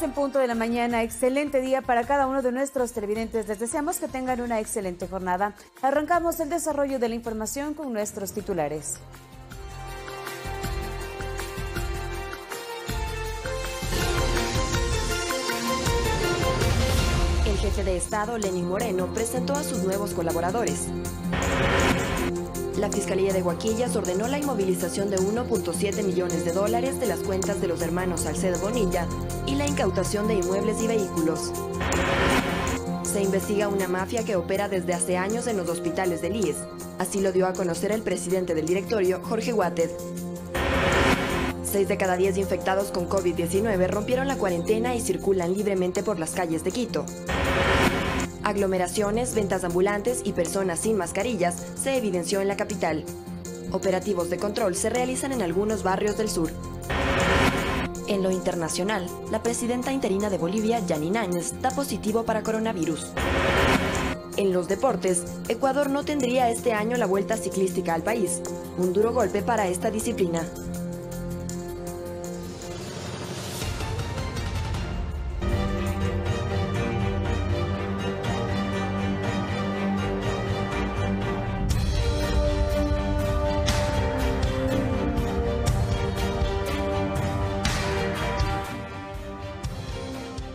6 en punto de la mañana. Excelente día para cada uno de nuestros televidentes. Les deseamos que tengan una excelente jornada. Arrancamos el desarrollo de la información con nuestros titulares. El jefe de Estado, Lenín Moreno, presentó a sus nuevos colaboradores. La Fiscalía de Huaquillas ordenó la inmovilización de 1.7 millones de dólares de las cuentas de los hermanos Salcedo Bonilla y la incautación de inmuebles y vehículos. Se investiga una mafia que opera desde hace años en los hospitales del IES. Así lo dio a conocer el presidente del directorio, Jorge Guated. 6 de cada 10 infectados con COVID-19 rompieron la cuarentena y circulan libremente por las calles de Quito. Aglomeraciones, ventas ambulantes y personas sin mascarillas se evidenció en la capital. Operativos de control se realizan en algunos barrios del sur. En lo internacional, la presidenta interina de Bolivia, Janine Áñez, da positivo para coronavirus. En los deportes, Ecuador no tendría este año la vuelta ciclística al país, un duro golpe para esta disciplina.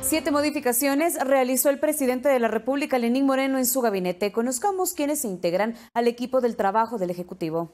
Siete modificaciones realizó el presidente de la República, Lenín Moreno, en su gabinete. Conozcamos quiénes se integran al equipo del trabajo del Ejecutivo.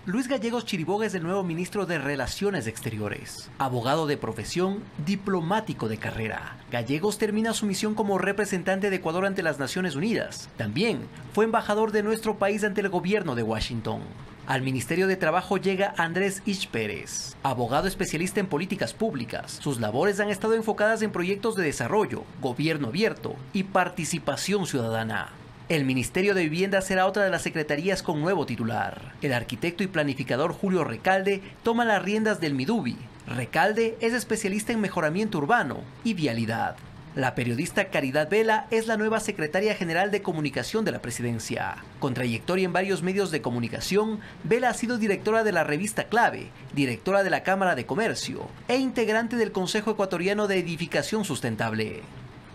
Luis Gallegos Chiriboga es el nuevo ministro de Relaciones Exteriores. Abogado de profesión, diplomático de carrera. Gallegos termina su misión como representante de Ecuador ante las Naciones Unidas. También fue embajador de nuestro país ante el gobierno de Washington. Al Ministerio de Trabajo llega Andrés Ich Pérez, abogado especialista en políticas públicas. Sus labores han estado enfocadas en proyectos de desarrollo, gobierno abierto y participación ciudadana. El Ministerio de Vivienda será otra de las secretarías con nuevo titular. El arquitecto y planificador Julio Recalde toma las riendas del Midubi. Recalde es especialista en mejoramiento urbano y vialidad. La periodista Caridad Vela es la nueva secretaria general de comunicación de la presidencia. Con trayectoria en varios medios de comunicación, Vela ha sido directora de la revista Clave, directora de la Cámara de Comercio e integrante del Consejo Ecuatoriano de Edificación Sustentable.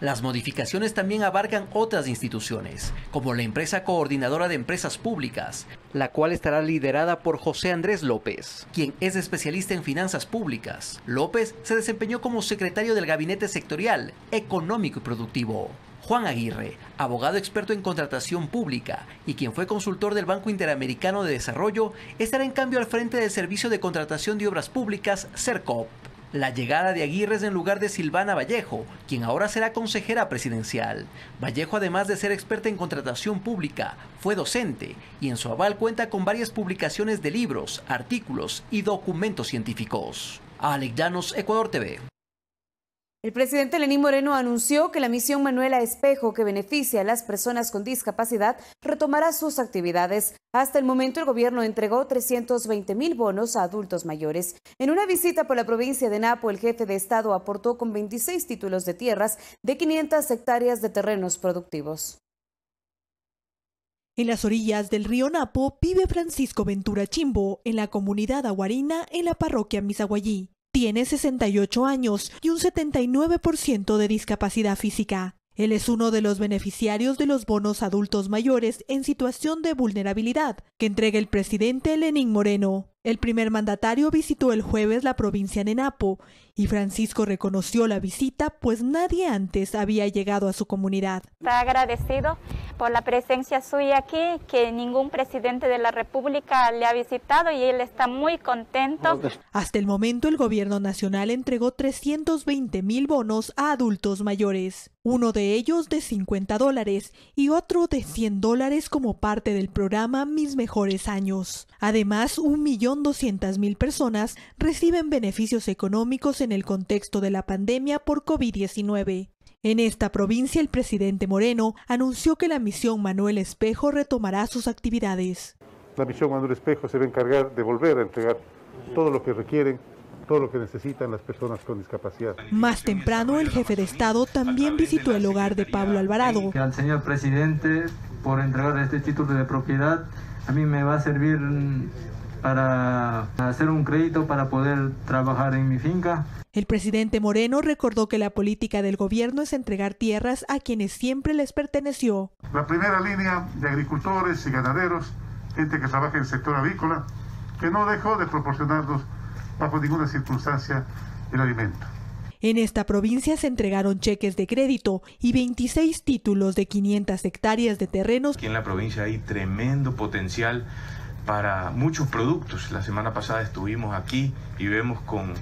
Las modificaciones también abarcan otras instituciones, como la empresa coordinadora de empresas públicas, la cual estará liderada por José Andrés López, quien es especialista en finanzas públicas. López se desempeñó como secretario del Gabinete Sectorial, Económico y Productivo. Juan Aguirre, abogado experto en contratación pública y quien fue consultor del Banco Interamericano de Desarrollo, estará en cambio al frente del Servicio de Contratación de Obras Públicas, SERCOP. La llegada de Aguirre es en lugar de Silvana Vallejo, quien ahora será consejera presidencial. Vallejo, además de ser experta en contratación pública, fue docente y en su aval cuenta con varias publicaciones de libros, artículos y documentos científicos. Alex Llanos, Ecuador TV. El presidente Lenín Moreno anunció que la misión Manuela Espejo, que beneficia a las personas con discapacidad, retomará sus actividades. Hasta el momento, el gobierno entregó 320.000 bonos a adultos mayores. En una visita por la provincia de Napo, el jefe de Estado aportó con 26 títulos de tierras de 500 hectáreas de terrenos productivos. En las orillas del río Napo vive Francisco Ventura Chimbo, en la comunidad aguarina, en la parroquia Misaguayí. Tiene 68 años y un 79% de discapacidad física. Él es uno de los beneficiarios de los bonos adultos mayores en situación de vulnerabilidad que entrega el presidente Lenín Moreno. El primer mandatario visitó el jueves la provincia de Napo y Francisco reconoció la visita, pues nadie antes había llegado a su comunidad. Está agradecido por la presencia suya aquí, que ningún presidente de la República le ha visitado y él está muy contento. Hasta el momento el gobierno nacional entregó 320.000 bonos a adultos mayores, uno de ellos de $50 y otro de $100 como parte del programa Mis Mejores Años. Además, 1.200.000 personas reciben beneficios económicos en el contexto de la pandemia por COVID-19. En esta provincia, el presidente Moreno anunció que la misión Manuel Espejo retomará sus actividades. La misión Manuel Espejo se va a encargar de volver a entregar todo lo que requieren, todo lo que necesitan las personas con discapacidad. Más temprano, el jefe de Estado también visitó el hogar de Pablo Alvarado. Al señor presidente por entregar este título de propiedad. A mí me va a servir para hacer un crédito para poder trabajar en mi finca. El presidente Moreno recordó que la política del gobierno es entregar tierras a quienes siempre les perteneció. La primera línea de agricultores y ganaderos, gente que trabaja en el sector avícola, que no dejó de proporcionarnos bajo ninguna circunstancia el alimento. En esta provincia se entregaron cheques de crédito y 26 títulos de 500 hectáreas de terrenos. Aquí en la provincia hay tremendo potencial para muchos productos. La semana pasada estuvimos aquí y vemos con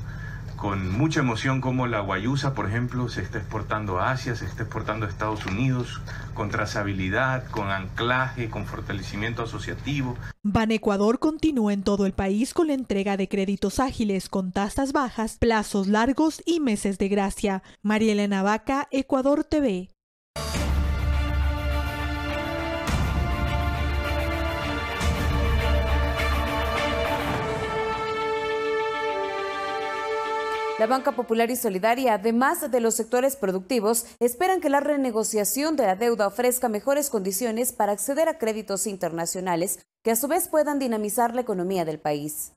mucha emoción cómo la guayusa, por ejemplo, se está exportando a Asia, se está exportando a Estados Unidos, con trazabilidad, con anclaje, con fortalecimiento asociativo. Banecuador continúa en todo el país con la entrega de créditos ágiles con tasas bajas, plazos largos y meses de gracia. María Elena Vaca, Ecuador TV. La Banca Popular y Solidaria, además de los sectores productivos, esperan que la renegociación de la deuda ofrezca mejores condiciones para acceder a créditos internacionales que a su vez puedan dinamizar la economía del país.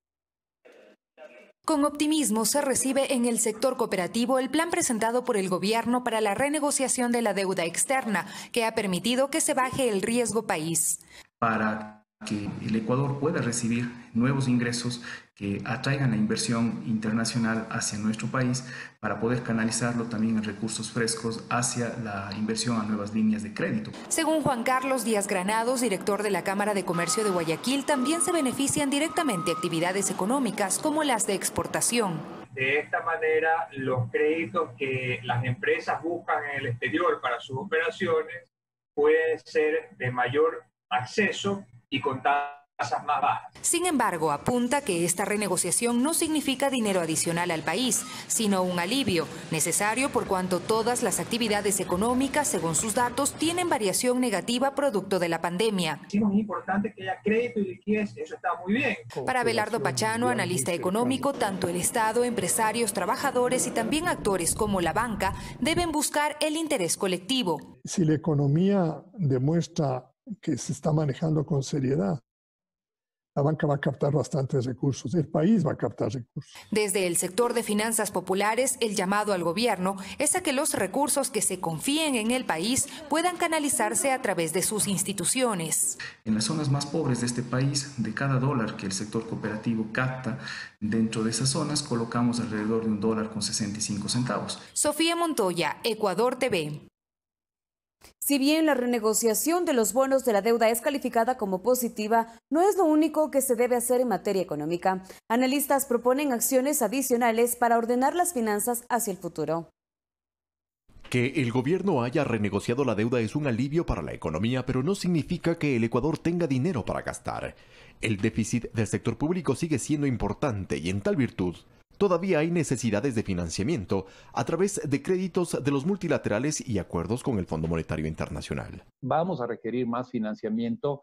Con optimismo se recibe en el sector cooperativo el plan presentado por el gobierno para la renegociación de la deuda externa, que ha permitido que se baje el riesgo país. Para que el Ecuador pueda recibir nuevos ingresos que atraigan la inversión internacional hacia nuestro país, para poder canalizarlo también en recursos frescos hacia la inversión a nuevas líneas de crédito. Según Juan Carlos Díaz Granados, director de la Cámara de Comercio de Guayaquil, también se benefician directamente actividades económicas como las de exportación. De esta manera, los créditos que las empresas buscan en el exterior para sus operaciones pueden ser de mayor acceso y con tasas más bajas. Sin embargo, apunta que esta renegociación no significa dinero adicional al país, sino un alivio, necesario por cuanto todas las actividades económicas, según sus datos, tienen variación negativa producto de la pandemia. Es importante que haya crédito y liquidez, eso está muy bien. Para Abelardo Pachano, analista económico, tanto el Estado, empresarios, trabajadores y también actores como la banca deben buscar el interés colectivo. Si la economía demuestra que se está manejando con seriedad, la banca va a captar bastantes recursos, el país va a captar recursos. Desde el sector de finanzas populares, el llamado al gobierno es a que los recursos que se confíen en el país puedan canalizarse a través de sus instituciones. En las zonas más pobres de este país, de cada dólar que el sector cooperativo capta dentro de esas zonas, colocamos alrededor de $1.65. Sofía Montoya, Ecuador TV. Si bien la renegociación de los bonos de la deuda es calificada como positiva, no es lo único que se debe hacer en materia económica. Analistas proponen acciones adicionales para ordenar las finanzas hacia el futuro. Que el gobierno haya renegociado la deuda es un alivio para la economía, pero no significa que el Ecuador tenga dinero para gastar. El déficit del sector público sigue siendo importante y en tal virtud, todavía hay necesidades de financiamiento a través de créditos de los multilaterales y acuerdos con el Fondo Monetario Internacional. Vamos a requerir más financiamiento.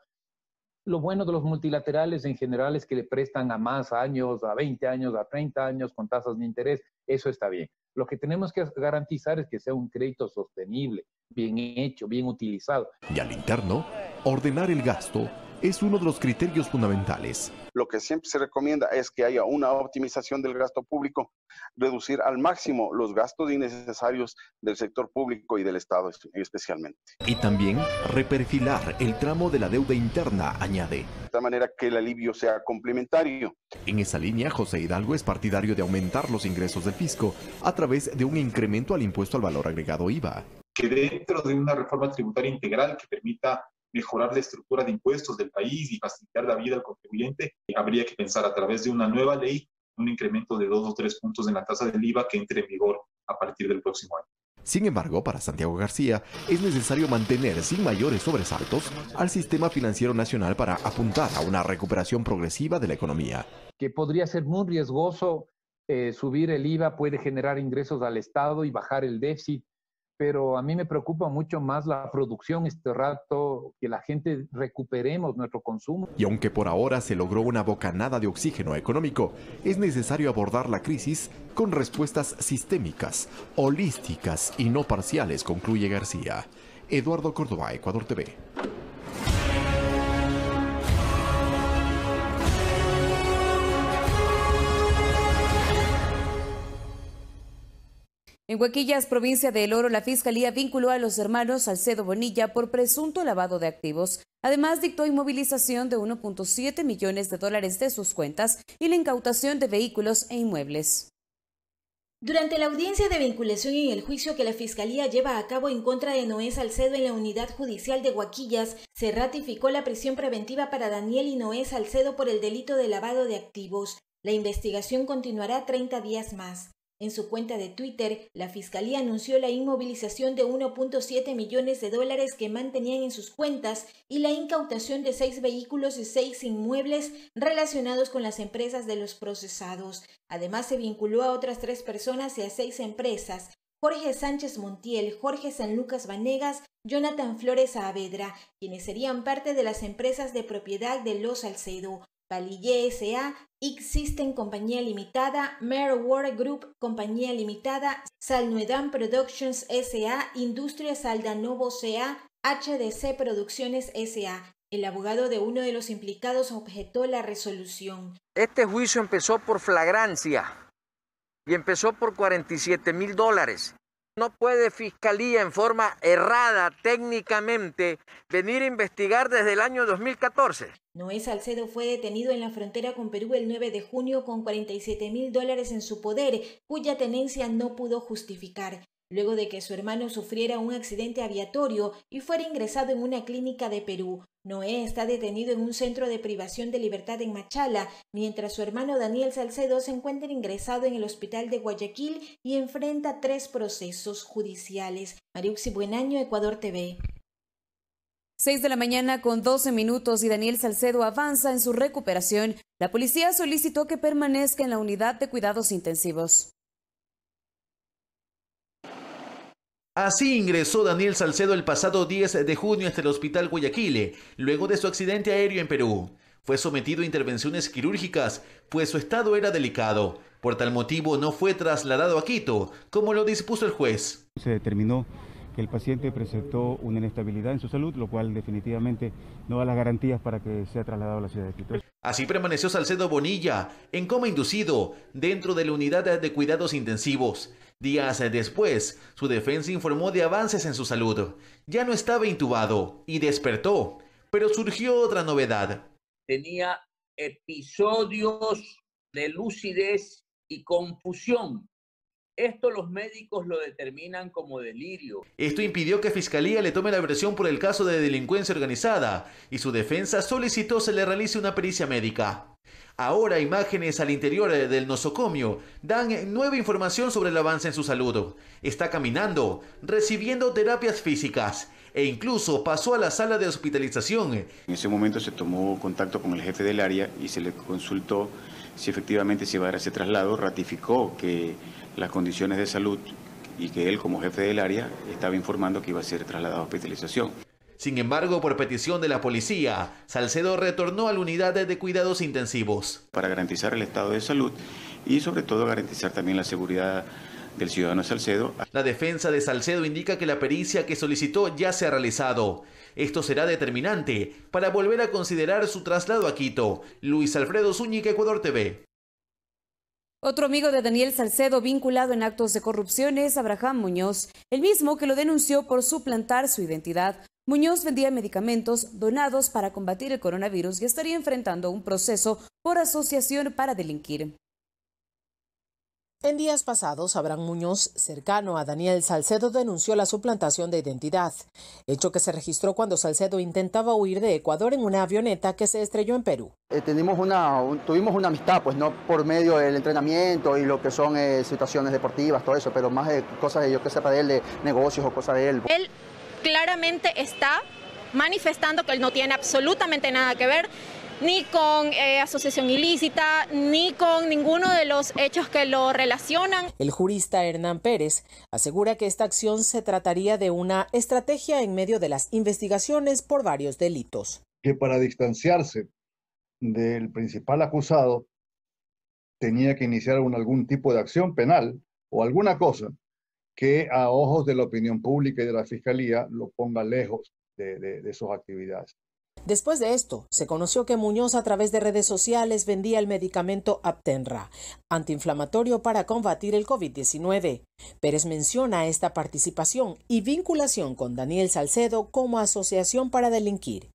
Lo bueno de los multilaterales en general es que le prestan a más años, a 20 años, a 30 años con tasas de interés. Eso está bien. Lo que tenemos que garantizar es que sea un crédito sostenible, bien hecho, bien utilizado. Y al interno, ordenar el gasto es uno de los criterios fundamentales. Lo que siempre se recomienda es que haya una optimización del gasto público, reducir al máximo los gastos innecesarios del sector público y del Estado especialmente. Y también reperfilar el tramo de la deuda interna, añade. De tal manera que el alivio sea complementario. En esa línea, José Hidalgo es partidario de aumentar los ingresos del fisco a través de un incremento al impuesto al valor agregado IVA. Que dentro de una reforma tributaria integral que permita mejorar la estructura de impuestos del país y facilitar la vida al contribuyente, habría que pensar a través de una nueva ley un incremento de 2 o 3 puntos en la tasa del IVA que entre en vigor a partir del próximo año. Sin embargo, para Santiago García, es necesario mantener sin mayores sobresaltos al sistema financiero nacional para apuntar a una recuperación progresiva de la economía. Que podría ser muy riesgoso, subir el IVA puede generar ingresos al Estado y bajar el déficit, pero a mí me preocupa mucho más la producción este rato, que la gente recuperemos nuestro consumo. Y aunque por ahora se logró una bocanada de oxígeno económico, es necesario abordar la crisis con respuestas sistémicas, holísticas y no parciales, concluye García. Eduardo Córdoba, Ecuador TV. En Huaquillas, provincia de El Oro, la Fiscalía vinculó a los hermanos Salcedo Bonilla por presunto lavado de activos. Además, dictó inmovilización de 1.7 millones de dólares de sus cuentas y la incautación de vehículos e inmuebles. Durante la audiencia de vinculación y el juicio que la Fiscalía lleva a cabo en contra de Noé Salcedo en la Unidad Judicial de Huaquillas, se ratificó la prisión preventiva para Daniel y Noé Salcedo por el delito de lavado de activos. La investigación continuará 30 días más. En su cuenta de Twitter, la Fiscalía anunció la inmovilización de 1.7 millones de dólares que mantenían en sus cuentas y la incautación de 6 vehículos y 6 inmuebles relacionados con las empresas de los procesados. Además, se vinculó a otras 3 personas y a 6 empresas: Jorge Sánchez Montiel, Jorge San Lucas Vanegas, Jonathan Flores Saavedra, quienes serían parte de las empresas de propiedad de los Salcedo: Palille S.A., X-System Compañía Limitada, Merware Group Compañía Limitada, Salnuedam Productions S.A., Industrias Aldanovo C.A., HDC Producciones S.A. El abogado de uno de los implicados objetó la resolución. Este juicio empezó por flagrancia y empezó por $47,000. No puede Fiscalía en forma errada técnicamente venir a investigar desde el año 2014. Noé Salcedo fue detenido en la frontera con Perú el 9 de junio con $47,000 en su poder, cuya tenencia no pudo justificar, luego de que su hermano sufriera un accidente aviatorio y fuera ingresado en una clínica de Perú. Noé está detenido en un centro de privación de libertad en Machala, mientras su hermano Daniel Salcedo se encuentra ingresado en el hospital de Guayaquil y enfrenta 3 procesos judiciales. Mariuxi Buenaño, Ecuador TV. 6 de la mañana con 12 minutos y Daniel Salcedo avanza en su recuperación. La policía solicitó que permanezca en la unidad de cuidados intensivos. Así ingresó Daniel Salcedo el pasado 10 de junio hasta el hospital Guayaquil, luego de su accidente aéreo en Perú. Fue sometido a intervenciones quirúrgicas, pues su estado era delicado. Por tal motivo no fue trasladado a Quito, como lo dispuso el juez. Se determinó que el paciente presentó una inestabilidad en su salud, lo cual definitivamente no da las garantías para que sea trasladado a la ciudad de Quito. Así permaneció Salcedo Bonilla, en coma inducido, dentro de la unidad de cuidados intensivos. Días después, su defensa informó de avances en su salud. Ya no estaba intubado y despertó, pero surgió otra novedad. Tenía episodios de lucidez y confusión. Esto los médicos lo determinan como delirio. Esto impidió que Fiscalía le tome la versión por el caso de delincuencia organizada y su defensa solicitó se le realice una pericia médica. Ahora imágenes al interior del nosocomio dan nueva información sobre el avance en su salud. Está caminando, recibiendo terapias físicas e incluso pasó a la sala de hospitalización. En ese momento se tomó contacto con el jefe del área y se le consultó si efectivamente se iba a dar ese traslado. Ratificó que las condiciones de salud y que él como jefe del área estaba informando que iba a ser trasladado a hospitalización. Sin embargo, por petición de la policía, Salcedo retornó a la unidad de cuidados intensivos. Para garantizar el estado de salud y sobre todo garantizar también la seguridad del ciudadano Salcedo. La defensa de Salcedo indica que la pericia que solicitó ya se ha realizado. Esto será determinante para volver a considerar su traslado a Quito. Luis Alfredo Zúñiga, Ecuador TV. Otro amigo de Daniel Salcedo vinculado en actos de corrupción es Abraham Muñoz, el mismo que lo denunció por suplantar su identidad. Muñoz vendía medicamentos donados para combatir el coronavirus y estaría enfrentando un proceso por asociación para delinquir. En días pasados, Abraham Muñoz, cercano a Daniel Salcedo, denunció la suplantación de identidad, hecho que se registró cuando Salcedo intentaba huir de Ecuador en una avioneta que se estrelló en Perú. Tuvimos una amistad, pues no por medio del entrenamiento y lo que son situaciones deportivas, todo eso, pero más de cosas de yo que sepa de él, de negocios o cosas de él. Él claramente está manifestando que él no tiene absolutamente nada que ver ni con asociación ilícita, ni con ninguno de los hechos que lo relacionan. El jurista Hernán Pérez asegura que esta acción se trataría de una estrategia en medio de las investigaciones por varios delitos. Que para distanciarse del principal acusado tenía que iniciar algún tipo de acción penal o alguna cosa que a ojos de la opinión pública y de la Fiscalía lo ponga lejos de sus actividades. Después de esto, se conoció que Muñoz a través de redes sociales vendía el medicamento Aptenra, antiinflamatorio para combatir el COVID-19. Pérez menciona esta participación y vinculación con Daniel Salcedo como asociación para delinquir.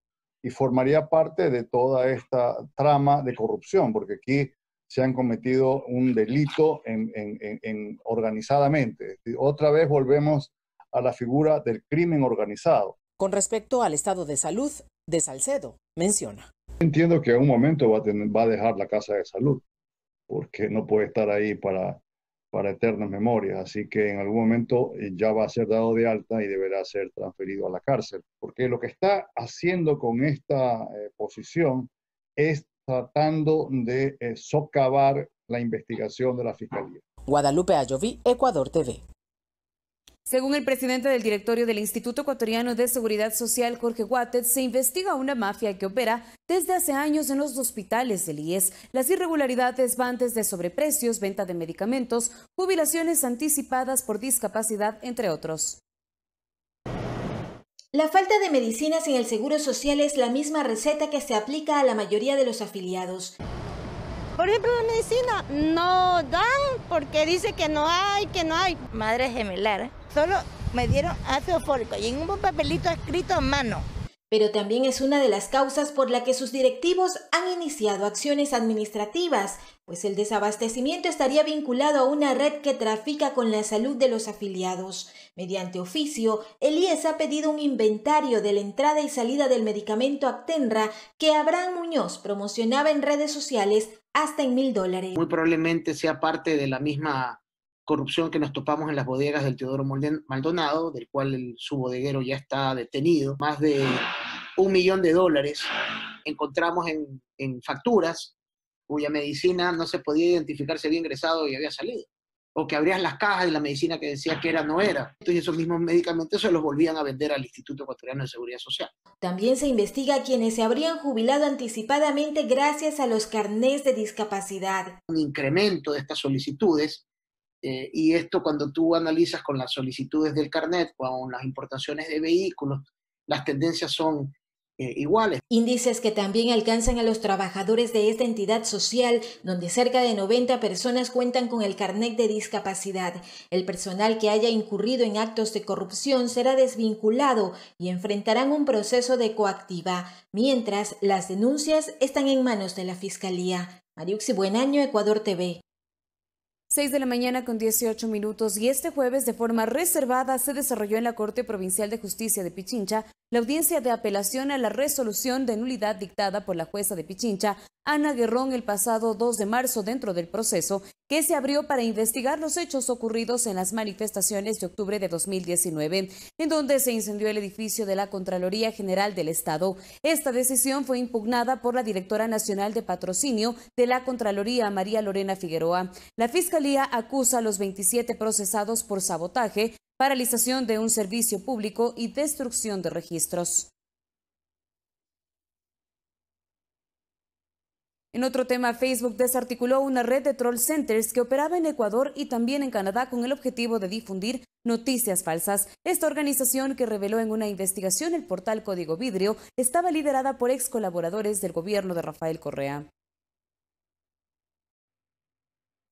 Y formaría parte de toda esta trama de corrupción, porque aquí se han cometido un delito organizadamente. Otra vez volvemos a la figura del crimen organizado. Con respecto al estado de salud de Salcedo, menciona. Entiendo que en un momento va a dejar la casa de salud, porque no puede estar ahí para eternas memorias. Así que en algún momento ya va a ser dado de alta y deberá ser transferido a la cárcel. Porque lo que está haciendo con esta posición es tratando de socavar la investigación de la Fiscalía. Guadalupe Ayoví, Ecuador TV. Según el presidente del directorio del Instituto Ecuatoriano de Seguridad Social, Jorge Guátet, se investiga una mafia que opera desde hace años en los hospitales del IES. Las irregularidades van desde sobreprecios, venta de medicamentos, jubilaciones anticipadas por discapacidad, entre otros. La falta de medicinas en el Seguro Social es la misma receta que se aplica a la mayoría de los afiliados. Por ejemplo, la medicina no dan porque dice que no hay. Madre gemelar, solo me dieron ácido fólico y en un papelito escrito a mano. Pero también es una de las causas por la que sus directivos han iniciado acciones administrativas, pues el desabastecimiento estaría vinculado a una red que trafica con la salud de los afiliados. Mediante oficio, el IES ha pedido un inventario de la entrada y salida del medicamento Aptenra que Abraham Muñoz promocionaba en redes sociales hasta en $1.000. Muy probablemente sea parte de la misma corrupción que nos topamos en las bodegas del Teodoro Maldonado, del cual su bodeguero ya está detenido. Más de $1 millón encontramos en facturas cuya medicina no se podía identificar si había ingresado y había salido. O que abrías las cajas y la medicina que decía que era no era. Entonces esos mismos medicamentos se los volvían a vender al Instituto Ecuatoriano de Seguridad Social. También se investiga a quienes se habrían jubilado anticipadamente gracias a los carnés de discapacidad. Un incremento de estas solicitudes, y esto cuando tú analizas con las solicitudes del carnet, con las importaciones de vehículos, las tendencias son iguales. Índices que también alcanzan a los trabajadores de esta entidad social, donde cerca de 90 personas cuentan con el carnet de discapacidad. El personal que haya incurrido en actos de corrupción será desvinculado y enfrentarán un proceso de coactiva, mientras las denuncias están en manos de la Fiscalía. Mariuxi Buenaño, Ecuador TV. 6 de la mañana con 18 minutos y este jueves de forma reservada se desarrolló en la Corte Provincial de Justicia de Pichincha la audiencia de apelación a la resolución de nulidad dictada por la jueza de Pichincha, Ana Guerrón, el pasado 2 de marzo dentro del proceso que se abrió para investigar los hechos ocurridos en las manifestaciones de octubre de 2019, en donde se incendió el edificio de la Contraloría General del Estado. Esta decisión fue impugnada por la directora nacional de patrocinio de la Contraloría, María Lorena Figueroa. La Fiscalía acusa a los 27 procesados por sabotaje, paralización de un servicio público y destrucción de registros. En otro tema, Facebook desarticuló una red de troll centers que operaba en Ecuador y también en Canadá con el objetivo de difundir noticias falsas. Esta organización, que reveló en una investigación el portal Código Vidrio, estaba liderada por ex colaboradores del gobierno de Rafael Correa.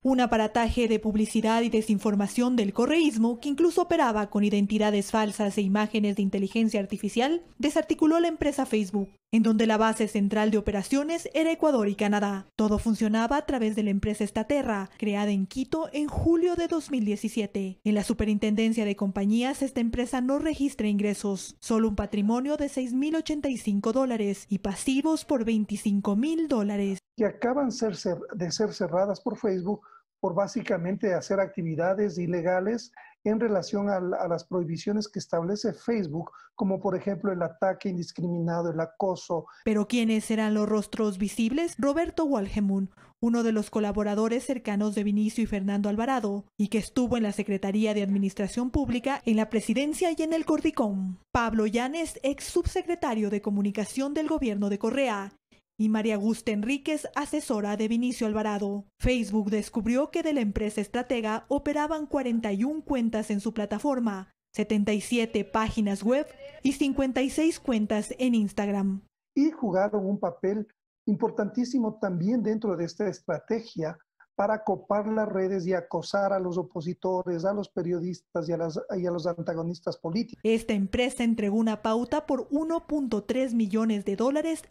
Un aparataje de publicidad y desinformación del correísmo, que incluso operaba con identidades falsas e imágenes de inteligencia artificial, desarticuló la empresa Facebook, en donde la base central de operaciones era Ecuador y Canadá. Todo funcionaba a través de la empresa Estaterra, creada en Quito en julio de 2017. En la Superintendencia de Compañías, esta empresa no registra ingresos, solo un patrimonio de $6.085 y pasivos por $25.000. Que acaban de ser cerradas por Facebook por básicamente hacer actividades ilegales en relación a las prohibiciones que establece Facebook, como por ejemplo el ataque indiscriminado, el acoso. ¿Pero quiénes eran los rostros visibles? Roberto Walgemun, uno de los colaboradores cercanos de Vinicio y Fernando Alvarado, y que estuvo en la Secretaría de Administración Pública, en la Presidencia y en el Cordicom. Pablo Llanes, ex subsecretario de Comunicación del Gobierno de Correa, y María Augusta Enríquez, asesora de Vinicio Alvarado. Facebook descubrió que de la empresa estratega operaban 41 cuentas en su plataforma, 77 páginas web y 56 cuentas en Instagram. y jugaron un papel importantísimo también dentro de esta estrategia para copar las redes y acosar a los opositores, a los periodistas y a los antagonistas políticos. Esta empresa entregó una pauta por $1.3 millones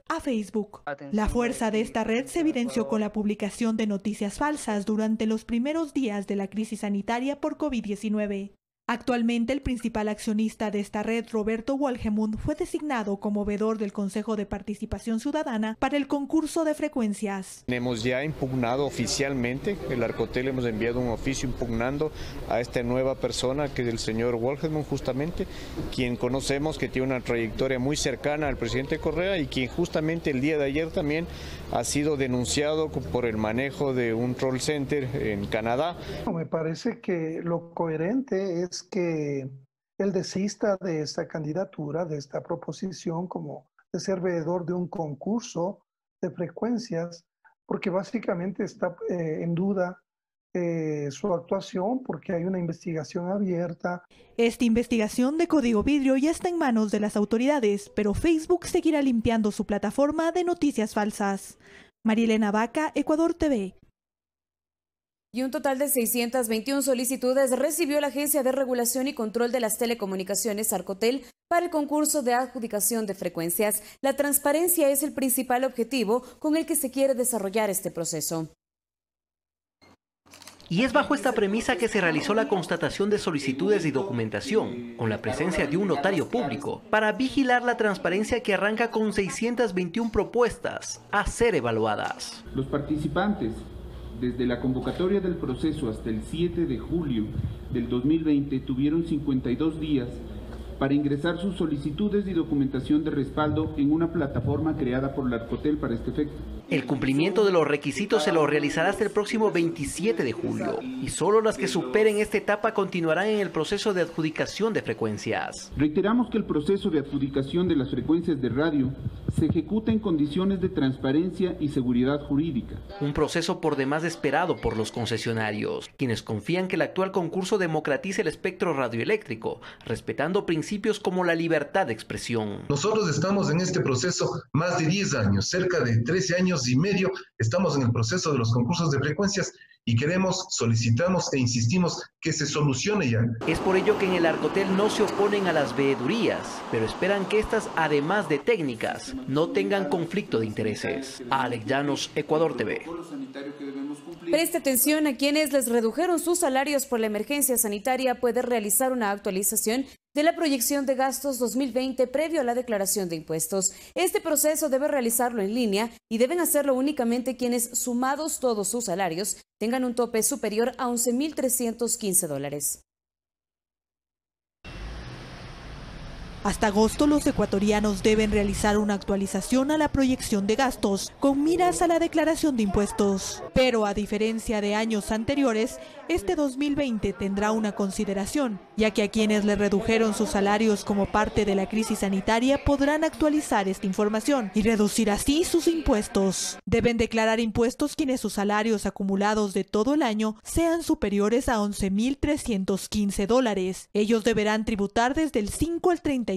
a Facebook. La fuerza de esta red se evidenció con la publicación de noticias falsas durante los primeros días de la crisis sanitaria por COVID-19. Actualmente, el principal accionista de esta red, Roberto Walgemund, fue designado como veedor del Consejo de Participación Ciudadana para el concurso de frecuencias. Hemos ya impugnado oficialmente, el Arcotel hemos enviado un oficio impugnando a esta nueva persona, que es el señor Walgemund justamente, quien conocemos que tiene una trayectoria muy cercana al presidente Correa y quien justamente el día de ayer también ha sido denunciado por el manejo de un troll center en Canadá. Me parece que lo coherente es que él desista de esta candidatura, de esta proposición, como de ser veedor de un concurso de frecuencias, porque básicamente está en duda su actuación, porque hay una investigación abierta. Esta investigación de Código Vidrio ya está en manos de las autoridades, pero Facebook seguirá limpiando su plataforma de noticias falsas. Marielena Vaca, Ecuador TV. Y un total de 621 solicitudes recibió la Agencia de Regulación y Control de las Telecomunicaciones, Arcotel, para el concurso de adjudicación de frecuencias. La transparencia es el principal objetivo con el que se quiere desarrollar este proceso. Y es bajo esta premisa que se realizó la constatación de solicitudes y documentación, con la presencia de un notario público, para vigilar la transparencia que arranca con 621 propuestas a ser evaluadas. Los participantes, desde la convocatoria del proceso hasta el 7 de julio del 2020, tuvieron 52 días para ingresar sus solicitudes y documentación de respaldo en una plataforma creada por la Arcotel para este efecto. El cumplimiento de los requisitos se lo realizará hasta el próximo 27 de julio y solo las que superen esta etapa continuarán en el proceso de adjudicación de frecuencias. Reiteramos que el proceso de adjudicación de las frecuencias de radio se ejecuta en condiciones de transparencia y seguridad jurídica. Un proceso por demás esperado por los concesionarios, quienes confían que el actual concurso democratice el espectro radioeléctrico, respetando principios como la libertad de expresión. Nosotros estamos en este proceso más de 10 años, cerca de 13 años y medio, estamos en el proceso de los concursos de frecuencias y queremos, solicitamos e insistimos que se solucione ya. Es por ello que en el Arcotel no se oponen a las veedurías, pero esperan que estas, además de técnicas, no tengan conflicto de intereses. Alex Llanos, Ecuador TV. Preste atención: a quienes les redujeron sus salarios por la emergencia sanitaria puede realizar una actualización de la proyección de gastos 2020 previo a la declaración de impuestos. Este proceso debe realizarlo en línea y deben hacerlo únicamente quienes, sumados todos sus salarios, tengan un tope superior a $11.315. Hasta agosto, los ecuatorianos deben realizar una actualización a la proyección de gastos con miras a la declaración de impuestos. Pero a diferencia de años anteriores, este 2020 tendrá una consideración, ya que a quienes le redujeron sus salarios como parte de la crisis sanitaria podrán actualizar esta información y reducir así sus impuestos. Deben declarar impuestos quienes sus salarios acumulados de todo el año sean superiores a $11.315. Ellos deberán tributar desde el 5 al 35%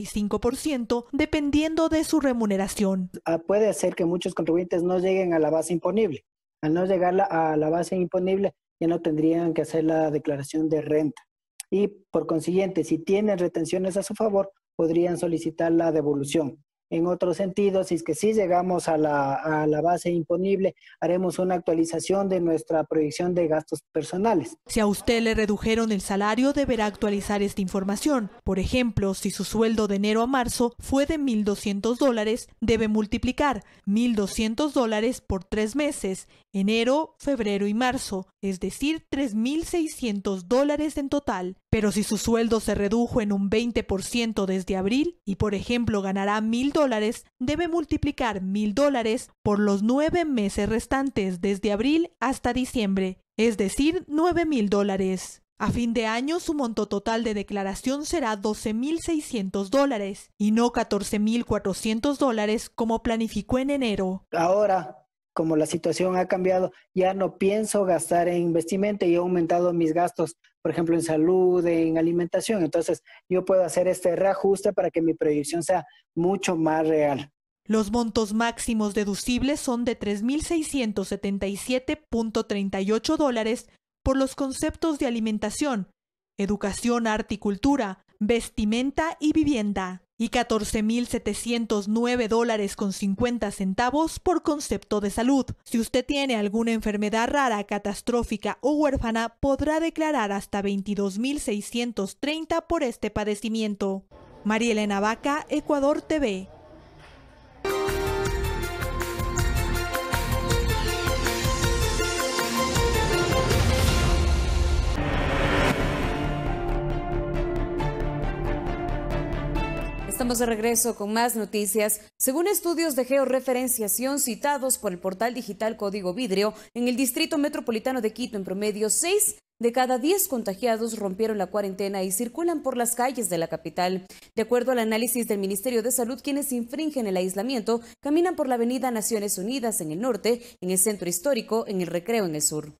dependiendo de su remuneración. Puede ser que muchos contribuyentes no lleguen a la base imponible. Al no llegar a la base imponible, ya no tendrían que hacer la declaración de renta. Y por consiguiente, si tienen retenciones a su favor, podrían solicitar la devolución. En otro sentido, si es que sí llegamos a la base imponible, haremos una actualización de nuestra proyección de gastos personales. Si a usted le redujeron el salario, deberá actualizar esta información. Por ejemplo, si su sueldo de enero a marzo fue de $1.200, debe multiplicar $1.200 por 3 meses, enero, febrero y marzo, es decir, $3.600 en total. Pero si su sueldo se redujo en un 20% desde abril y, por ejemplo, ganará $1.000, debe multiplicar $1.000 por los 9 meses restantes desde abril hasta diciembre, es decir, $9.000. A fin de año, su monto total de declaración será $12.600 y no $14.400 como planificó en enero. Ahora, como la situación ha cambiado, ya no pienso gastar en investimento y he aumentado mis gastos, por ejemplo, en salud, en alimentación. Entonces, yo puedo hacer este reajuste para que mi proyección sea mucho más real. Los montos máximos deducibles son de $3,677.38 por los conceptos de alimentación, educación, arte y cultura, vestimenta y vivienda, y $14,709.50 por concepto de salud. Si usted tiene alguna enfermedad rara, catastrófica o huérfana, podrá declarar hasta $22,630 por este padecimiento. María Elena Vaca, Ecuador TV. Estamos de regreso con más noticias. Según estudios de georreferenciación citados por el portal digital Código Vidrio, en el Distrito Metropolitano de Quito, en promedio, 6 de cada 10 contagiados rompieron la cuarentena y circulan por las calles de la capital. De acuerdo al análisis del Ministerio de Salud, quienes infringen el aislamiento caminan por la avenida Naciones Unidas en el norte, en el Centro Histórico, en el Recreo en el sur.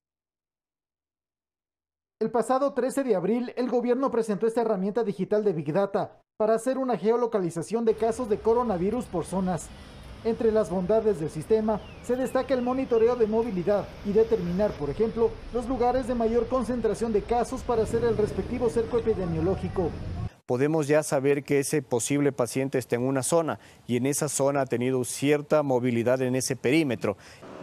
El pasado 13 de abril, el gobierno presentó esta herramienta digital de Big Data para hacer una geolocalización de casos de coronavirus por zonas. Entre las bondades del sistema se destaca el monitoreo de movilidad y determinar, por ejemplo, los lugares de mayor concentración de casos para hacer el respectivo cerco epidemiológico. Podemos ya saber que ese posible paciente está en una zona y en esa zona ha tenido cierta movilidad en ese perímetro.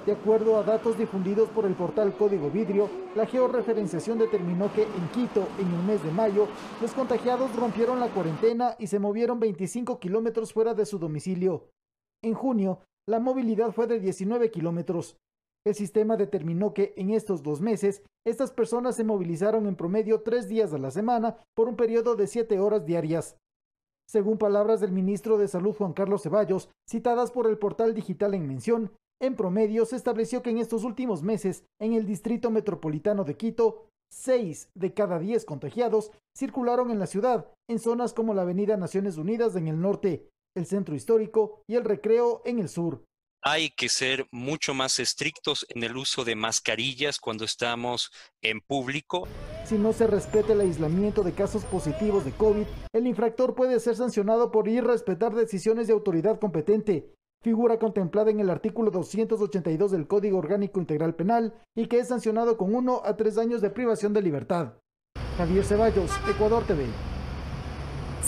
De acuerdo a datos difundidos por el portal Código Vidrio, la georreferenciación determinó que en Quito, en el mes de mayo, los contagiados rompieron la cuarentena y se movieron 25 kilómetros fuera de su domicilio. En junio, la movilidad fue de 19 kilómetros. El sistema determinó que en estos 2 meses, estas personas se movilizaron en promedio 3 días a la semana por un periodo de 7 horas diarias. Según palabras del ministro de Salud Juan Carlos Ceballos, citadas por el portal digital en mención, en promedio se estableció que en estos últimos meses, en el Distrito Metropolitano de Quito, 6 de cada 10 contagiados circularon en la ciudad, en zonas como la avenida Naciones Unidas en el norte, el Centro Histórico y el Recreo en el sur. Hay que ser mucho más estrictos en el uso de mascarillas cuando estamos en público. Si no se respeta el aislamiento de casos positivos de COVID, el infractor puede ser sancionado por irrespetar decisiones de autoridad competente, figura contemplada en el artículo 282 del Código Orgánico Integral Penal y que es sancionado con 1 a 3 años de privación de libertad. Javier Ceballos, Ecuador TV.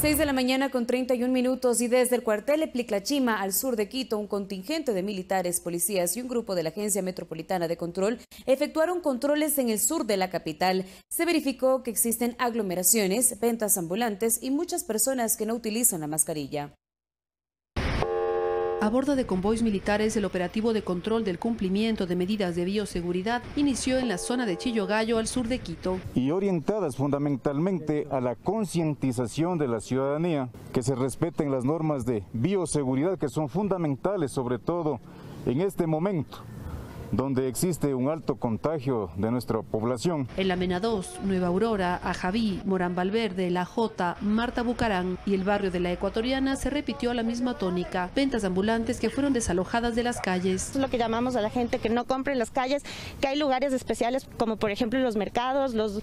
6 de la mañana con 31 minutos y desde el cuartel Epliclachima al sur de Quito, un contingente de militares, policías y un grupo de la Agencia Metropolitana de Control efectuaron controles en el sur de la capital. Se verificó que existen aglomeraciones, ventas ambulantes y muchas personas que no utilizan la mascarilla. A bordo de convoys militares, el operativo de control del cumplimiento de medidas de bioseguridad inició en la zona de Chillogallo, al sur de Quito. Y orientadas fundamentalmente a la concientización de la ciudadanía, que se respeten las normas de bioseguridad que son fundamentales, sobre todo en este momento, donde existe un alto contagio de nuestra población. En la Mena 2, Nueva Aurora, Ajaví, Morán Valverde, La Jota, Marta Bucarán y el barrio de La Ecuatoriana se repitió la misma tónica. Ventas ambulantes que fueron desalojadas de las calles. Es lo que llamamos a la gente que no compre en las calles, que hay lugares especiales como por ejemplo los mercados, los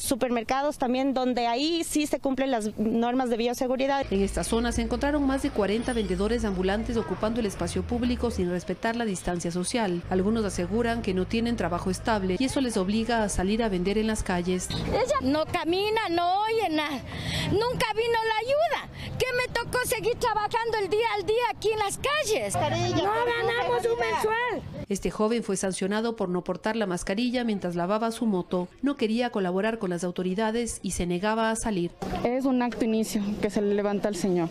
supermercados también, donde ahí sí se cumplen las normas de bioseguridad. En esta zona se encontraron más de 40 vendedores ambulantes ocupando el espacio público sin respetar la distancia social. Algunos aseguran que no tienen trabajo estable y eso les obliga a salir a vender en las calles. Ella no camina, no oye nada. Nunca vino la ayuda. ¿Qué me tocó seguir trabajando el día al día aquí en las calles? No ganamos un mensual. Este joven fue sancionado por no portar la mascarilla mientras lavaba su moto. No quería colaborar con las autoridades y se negaba a salir. Es un acto inicio que se le levanta al señor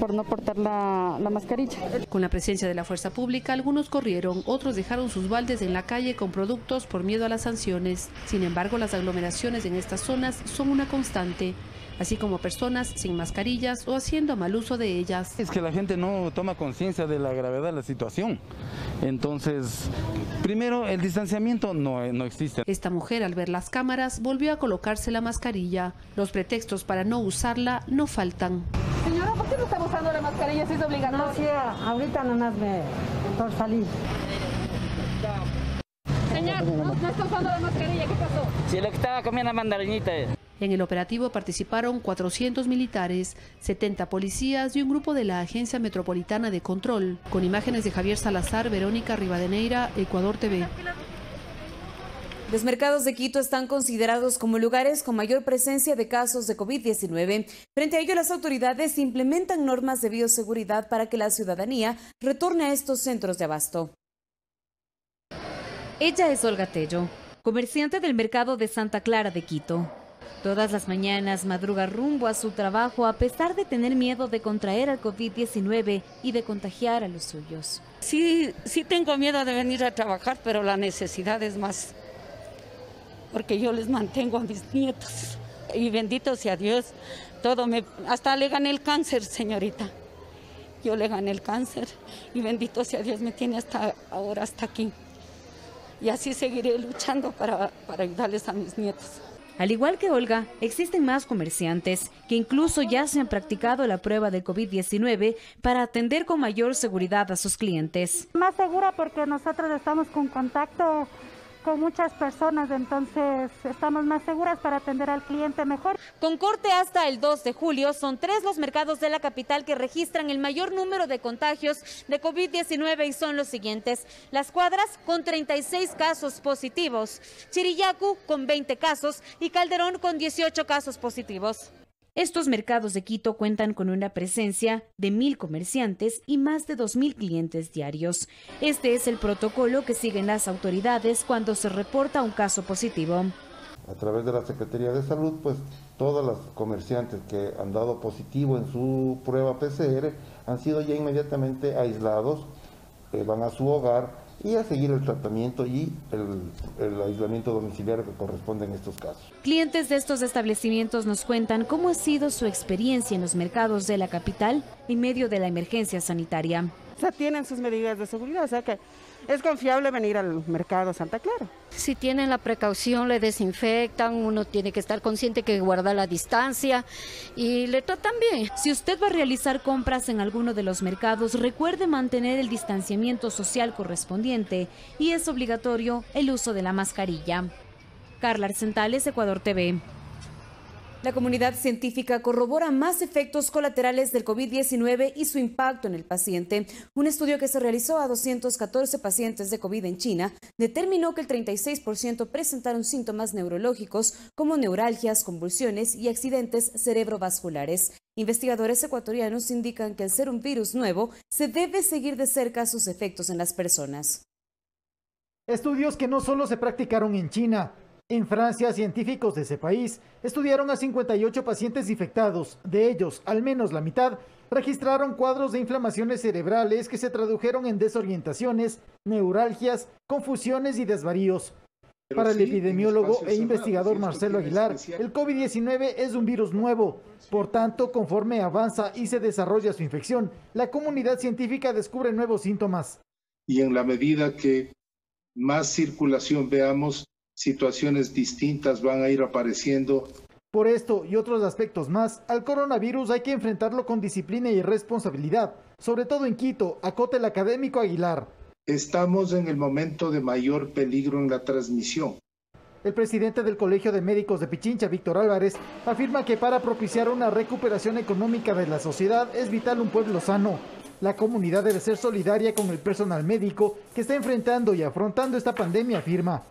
por no portar la mascarilla. Con la presencia de la fuerza pública, algunos corrieron, otros dejaron sus baldes en la calle con productos por miedo a las sanciones. Sin embargo, las aglomeraciones en estas zonas son una constante, así como personas sin mascarillas o haciendo mal uso de ellas. Es que la gente no toma conciencia de la gravedad de la situación. Entonces, primero, el distanciamiento no existe. Esta mujer, al ver las cámaras, volvió a colocarse la mascarilla. Los pretextos para no usarla no faltan. Señora, ¿por qué no está usando la mascarilla si es obligatorio? No, sí, ahorita nomás por salir. Señor, no está usando la mascarilla, ¿qué pasó? Sí, lo que estaba comiendo mandarinita. En el operativo participaron 400 militares, 70 policías y un grupo de la Agencia Metropolitana de Control. Con imágenes de Javier Salazar, Verónica Rivadeneira, Ecuador TV. Los mercados de Quito están considerados como lugares con mayor presencia de casos de COVID-19. Frente a ello, las autoridades implementan normas de bioseguridad para que la ciudadanía retorne a estos centros de abasto. Ella es Olga Tello, comerciante del mercado de Santa Clara de Quito. Todas las mañanas madruga rumbo a su trabajo a pesar de tener miedo de contraer al COVID-19 y de contagiar a los suyos. Sí tengo miedo de venir a trabajar, pero la necesidad es más, porque yo les mantengo a mis nietos. Y bendito sea Dios, hasta le gané el cáncer, señorita. Yo le gané el cáncer y bendito sea Dios, me tiene hasta ahora, hasta aquí. Y así seguiré luchando para ayudarles a mis nietos. Al igual que Olga, existen más comerciantes que incluso ya se han practicado la prueba del COVID-19 para atender con mayor seguridad a sus clientes. Más segura porque nosotros estamos con contacto con muchas personas, entonces estamos más seguras para atender al cliente mejor. Con corte hasta el 2 de julio, son 3 los mercados de la capital que registran el mayor número de contagios de COVID-19 y son los siguientes. Las Cuadras con 36 casos positivos, Chirillacu con 20 casos y Calderón con 18 casos positivos. Estos mercados de Quito cuentan con una presencia de 1.000 comerciantes y más de 2.000 clientes diarios. Este es el protocolo que siguen las autoridades cuando se reporta un caso positivo. A través de la Secretaría de Salud, pues todos los comerciantes que han dado positivo en su prueba PCR han sido ya inmediatamente aislados, van a su hogar y a seguir el tratamiento y el aislamiento domiciliario que corresponde en estos casos. Clientes de estos establecimientos nos cuentan cómo ha sido su experiencia en los mercados de la capital en medio de la emergencia sanitaria. O sea, tienen sus medidas de seguridad, o sea que es confiable venir al mercado Santa Clara. Si tienen la precaución, le desinfectan, uno tiene que estar consciente que guarda la distancia y le tratan bien. Si usted va a realizar compras en alguno de los mercados, recuerde mantener el distanciamiento social correspondiente y es obligatorio el uso de la mascarilla. Carla Arcentales, Ecuador TV. La comunidad científica corrobora más efectos colaterales del COVID-19 y su impacto en el paciente. Un estudio que se realizó a 214 pacientes de COVID en China determinó que el 36% presentaron síntomas neurológicos como neuralgias, convulsiones y accidentes cerebrovasculares. Investigadores ecuatorianos indican que al ser un virus nuevo, se debe seguir de cerca sus efectos en las personas. Estudios que no solo se practicaron en China. En Francia, científicos de ese país estudiaron a 58 pacientes infectados. De ellos, al menos la mitad, registraron cuadros de inflamaciones cerebrales que se tradujeron en desorientaciones, neuralgias, confusiones y desvaríos. Para el epidemiólogo e investigador Marcelo Aguilar, el COVID-19 es un virus nuevo. Por tanto, conforme avanza y se desarrolla su infección, la comunidad científica descubre nuevos síntomas. Y en la medida que más circulación veamos, situaciones distintas van a ir apareciendo. Por esto y otros aspectos más, al coronavirus hay que enfrentarlo con disciplina y responsabilidad, sobre todo en Quito, acota el académico Aguilar. Estamos en el momento de mayor peligro en la transmisión. El presidente del Colegio de Médicos de Pichincha, Víctor Álvarez, afirma que para propiciar una recuperación económica de la sociedad es vital un pueblo sano. La comunidad debe ser solidaria con el personal médico que está enfrentando y afrontando esta pandemia, afirma.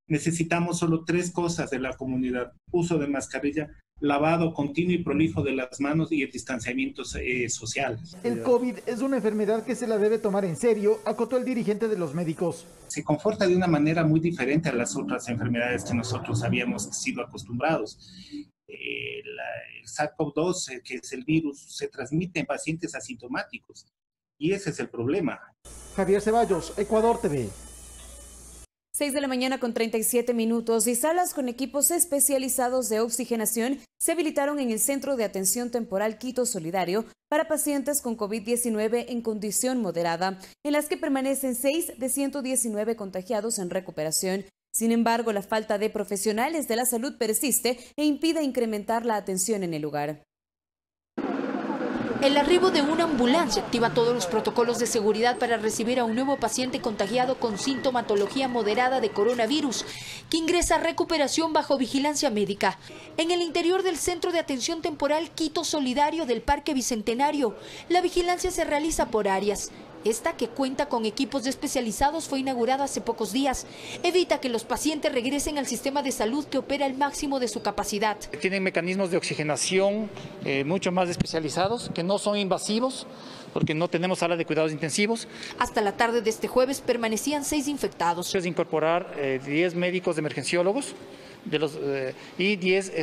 Necesitamos solo 3 cosas de la comunidad: uso de mascarilla, lavado continuo y prolijo de las manos y el distanciamiento social. El COVID es una enfermedad que se la debe tomar en serio, acotó el dirigente de los médicos. Se comporta de una manera muy diferente a las otras enfermedades que nosotros habíamos sido acostumbrados. El SARS-CoV-2, que es el virus, se transmite en pacientes asintomáticos y ese es el problema. Javier Ceballos, Ecuador TV. 6 de la mañana con 37 minutos y salas con equipos especializados de oxigenación se habilitaron en el Centro de Atención Temporal Quito Solidario para pacientes con COVID-19 en condición moderada, en las que permanecen 6 de 119 contagiados en recuperación. Sin embargo, la falta de profesionales de la salud persiste e impide incrementar la atención en el lugar. El arribo de una ambulancia activa todos los protocolos de seguridad para recibir a un nuevo paciente contagiado con sintomatología moderada de coronavirus, que ingresa a recuperación bajo vigilancia médica. En el interior del Centro de Atención Temporal Quito Solidario del Parque Bicentenario, la vigilancia se realiza por áreas. Esta, que cuenta con equipos especializados, fue inaugurada hace pocos días. Evita que los pacientes regresen al sistema de salud, que opera al máximo de su capacidad. Tienen mecanismos de oxigenación mucho más especializados, que no son invasivos, porque no tenemos sala de cuidados intensivos. Hasta la tarde de este jueves permanecían 6 infectados. Es incorporar 10 médicos de emergenciólogos y 10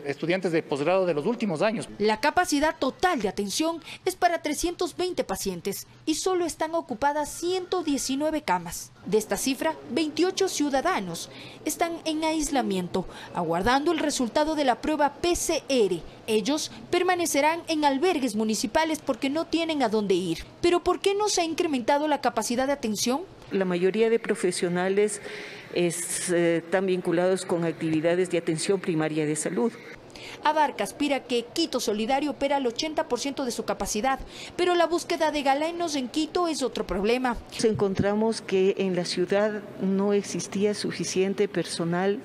estudiantes de posgrado de los últimos años. La capacidad total de atención es para 320 pacientes y solo están ocupadas 119 camas. De esta cifra, 28 ciudadanos están en aislamiento, aguardando el resultado de la prueba PCR. Ellos permanecerán en albergues municipales porque no tienen a dónde ir. ¿Pero por qué no se ha incrementado la capacidad de atención? La mayoría de profesionales están vinculados con actividades de atención primaria de salud. Abarca aspira que Quito Solidario opera al 80% de su capacidad, pero la búsqueda de galenos en Quito es otro problema. Encontramos que en la ciudad no existía suficiente personal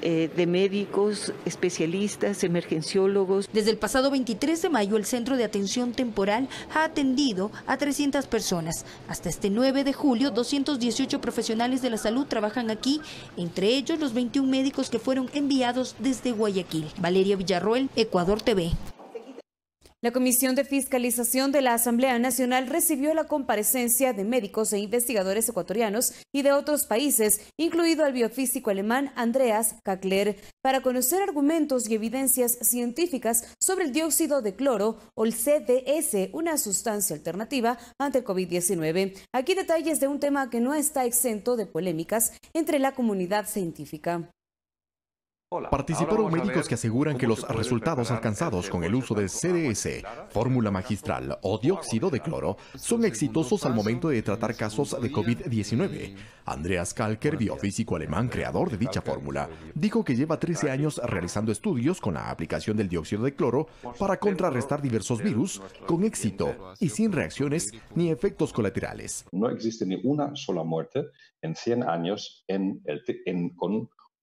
de médicos, especialistas, emergenciólogos. Desde el pasado 23 de mayo, el Centro de Atención Temporal ha atendido a 300 personas. Hasta este 9 de julio, 218 profesionales de la salud trabajan aquí, entre ellos los 21 médicos que fueron enviados desde Guayaquil. Valeria Villarroel, Ecuador TV. La Comisión de Fiscalización de la Asamblea Nacional recibió la comparecencia de médicos e investigadores ecuatorianos y de otros países, incluido al biofísico alemán Andreas Kackler, para conocer argumentos y evidencias científicas sobre el dióxido de cloro o el CDS, una sustancia alternativa ante el COVID-19. Aquí detalles de un tema que no está exento de polémicas entre la comunidad científica. Participaron médicos que aseguran que los resultados alcanzados con el uso del CDS, fórmula magistral o dióxido de cloro, son exitosos al momento de tratar casos de COVID-19. Andreas Kackler, biofísico alemán creador de dicha fórmula, dijo que lleva 13 años realizando estudios con la aplicación del dióxido de cloro para contrarrestar diversos virus con éxito y sin reacciones ni efectos colaterales. No existe ni una sola muerte en 100 años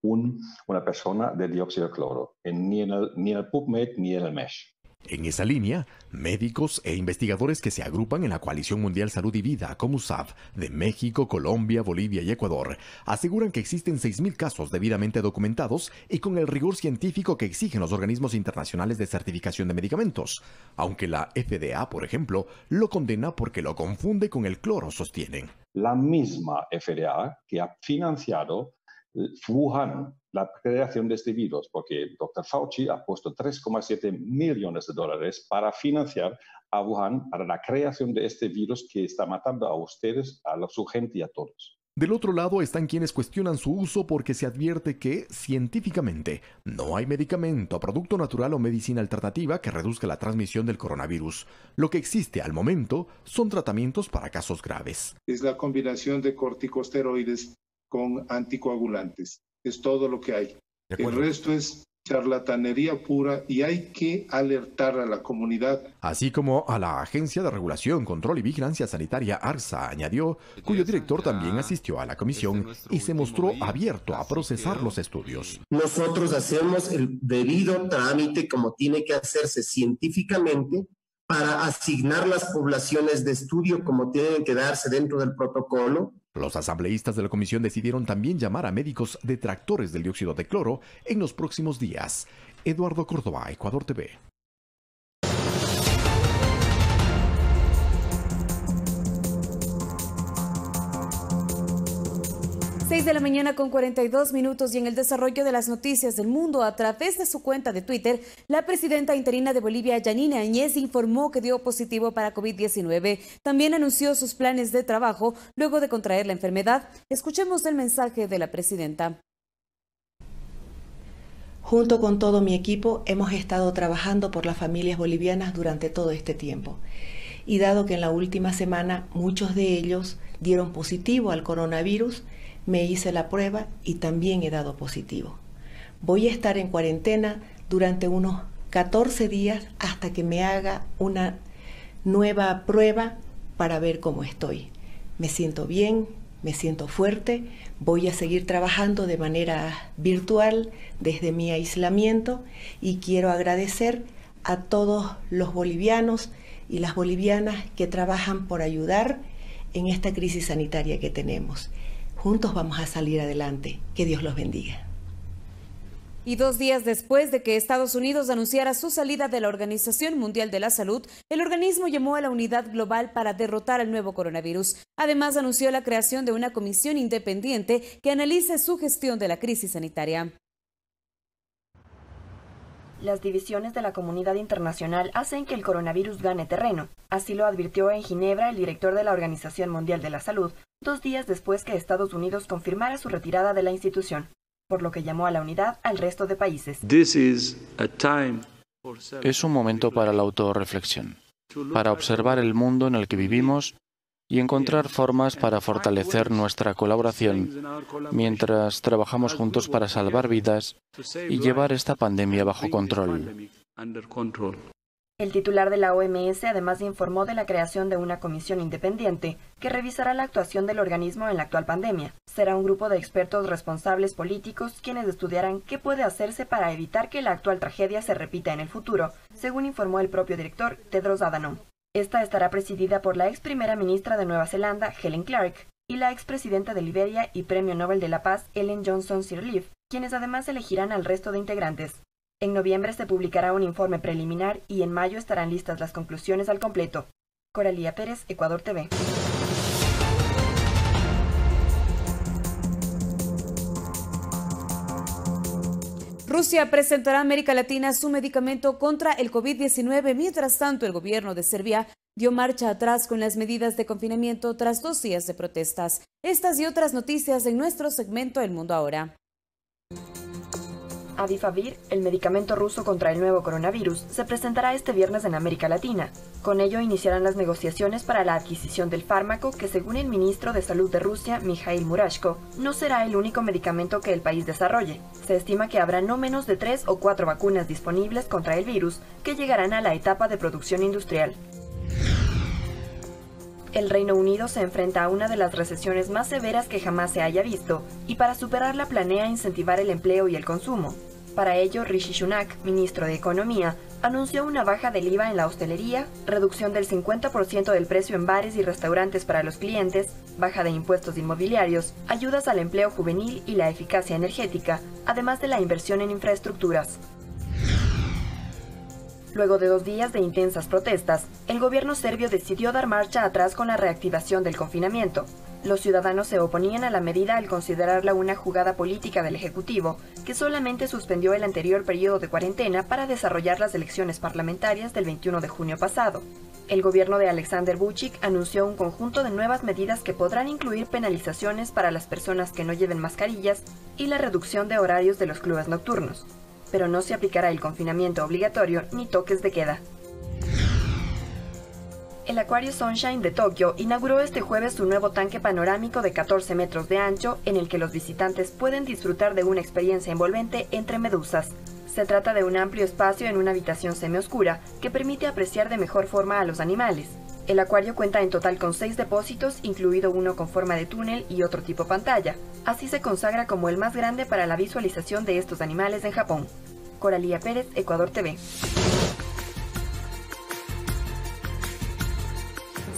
con una persona de dióxido de cloro, ni en el PubMed ni en el MESH. En esa línea, médicos e investigadores que se agrupan en la Coalición Mundial Salud y Vida, COMUSAV, de México, Colombia, Bolivia y Ecuador, aseguran que existen 6.000 casos debidamente documentados y con el rigor científico que exigen los organismos internacionales de certificación de medicamentos, aunque la FDA, por ejemplo, lo condena porque lo confunde con el cloro, sostienen. La misma FDA que ha financiado Wuhan, la creación de este virus, porque el Dr. Fauci ha puesto $3,7 millones para financiar a Wuhan para la creación de este virus que está matando a ustedes, a su gente y a todos. Del otro lado están quienes cuestionan su uso porque se advierte que, científicamente, no hay medicamento, producto natural o medicina alternativa que reduzca la transmisión del coronavirus. Lo que existe al momento son tratamientos para casos graves. Es la combinación de corticosteroides con anticoagulantes. Es todo lo que hay. El resto es charlatanería pura y hay que alertar a la comunidad. Así como a la Agencia de Regulación, Control y Vigilancia Sanitaria, ARSA, añadió, cuyo director también asistió a la comisión y se mostró abierto a procesar los estudios. Nosotros hacemos el debido trámite como tiene que hacerse científicamente para asignar las poblaciones de estudio como tienen que darse dentro del protocolo. Los asambleístas de la comisión decidieron también llamar a médicos detractores del dióxido de cloro en los próximos días. Eduardo Córdoba, Ecuador TV. 6 de la mañana con 42 minutos y en el desarrollo de las noticias del mundo a través de su cuenta de Twitter, la presidenta interina de Bolivia, Yanine Áñez, informó que dio positivo para COVID-19. También anunció sus planes de trabajo luego de contraer la enfermedad. Escuchemos el mensaje de la presidenta. Junto con todo mi equipo hemos estado trabajando por las familias bolivianas durante todo este tiempo. Y dado que en la última semana muchos de ellos dieron positivo al coronavirus, me hice la prueba y también he dado positivo. Voy a estar en cuarentena durante unos 14 días hasta que me haga una nueva prueba para ver cómo estoy. Me siento bien, me siento fuerte, voy a seguir trabajando de manera virtual desde mi aislamiento y quiero agradecer a todos los bolivianos y las bolivianas que trabajan por ayudar en esta crisis sanitaria que tenemos. Juntos vamos a salir adelante. Que Dios los bendiga. Y 2 días después de que Estados Unidos anunciara su salida de la Organización Mundial de la Salud, el organismo llamó a la unidad global para derrotar al nuevo coronavirus. Además, anunció la creación de una comisión independiente que analice su gestión de la crisis sanitaria. Las divisiones de la comunidad internacional hacen que el coronavirus gane terreno. Así lo advirtió en Ginebra el director de la Organización Mundial de la Salud, 2 días después que Estados Unidos confirmara su retirada de la institución, por lo que llamó a la unidad al resto de países. Es un momento para la autorreflexión, para observar el mundo en el que vivimos y encontrar formas para fortalecer nuestra colaboración mientras trabajamos juntos para salvar vidas y llevar esta pandemia bajo control. El titular de la OMS además informó de la creación de una comisión independiente que revisará la actuación del organismo en la actual pandemia. Será un grupo de expertos responsables políticos quienes estudiarán qué puede hacerse para evitar que la actual tragedia se repita en el futuro, según informó el propio director Tedros Adhanom. Esta estará presidida por la ex primera ministra de Nueva Zelanda, Helen Clark, y la expresidenta de Liberia y Premio Nobel de la Paz, Ellen Johnson Sirleaf, quienes además elegirán al resto de integrantes. En noviembre se publicará un informe preliminar y en mayo estarán listas las conclusiones al completo. Coralía Pérez, Ecuador TV. Rusia presentará a América Latina su medicamento contra el COVID-19. Mientras tanto, el gobierno de Serbia dio marcha atrás con las medidas de confinamiento tras 2 días de protestas. Estas y otras noticias en nuestro segmento El Mundo Ahora. Avifavir, el medicamento ruso contra el nuevo coronavirus, se presentará este viernes en América Latina. Con ello iniciarán las negociaciones para la adquisición del fármaco que, según el ministro de Salud de Rusia, Mikhail Murashko, no será el único medicamento que el país desarrolle. Se estima que habrá no menos de 3 o 4 vacunas disponibles contra el virus que llegarán a la etapa de producción industrial. El Reino Unido se enfrenta a una de las recesiones más severas que jamás se haya visto, y para superarla planea incentivar el empleo y el consumo. Para ello, Rishi Sunak, ministro de Economía, anunció una baja del IVA en la hostelería, reducción del 50% del precio en bares y restaurantes para los clientes, baja de impuestos inmobiliarios, ayudas al empleo juvenil y la eficacia energética, además de la inversión en infraestructuras. Luego de 2 días de intensas protestas, el gobierno serbio decidió dar marcha atrás con la reactivación del confinamiento. Los ciudadanos se oponían a la medida al considerarla una jugada política del Ejecutivo, que solamente suspendió el anterior periodo de cuarentena para desarrollar las elecciones parlamentarias del 21 de junio pasado. El gobierno de Aleksandar Vučić anunció un conjunto de nuevas medidas que podrán incluir penalizaciones para las personas que no lleven mascarillas y la reducción de horarios de los clubes nocturnos. Pero no se aplicará el confinamiento obligatorio ni toques de queda. El Acuario Sunshine de Tokio inauguró este jueves su nuevo tanque panorámico de 14 metros de ancho, en el que los visitantes pueden disfrutar de una experiencia envolvente entre medusas. Se trata de un amplio espacio en una habitación semioscura que permite apreciar de mejor forma a los animales. El acuario cuenta en total con 6 depósitos, incluido uno con forma de túnel y otro tipo pantalla. Así se consagra como el más grande para la visualización de estos animales en Japón. Coralía Pérez, Ecuador TV.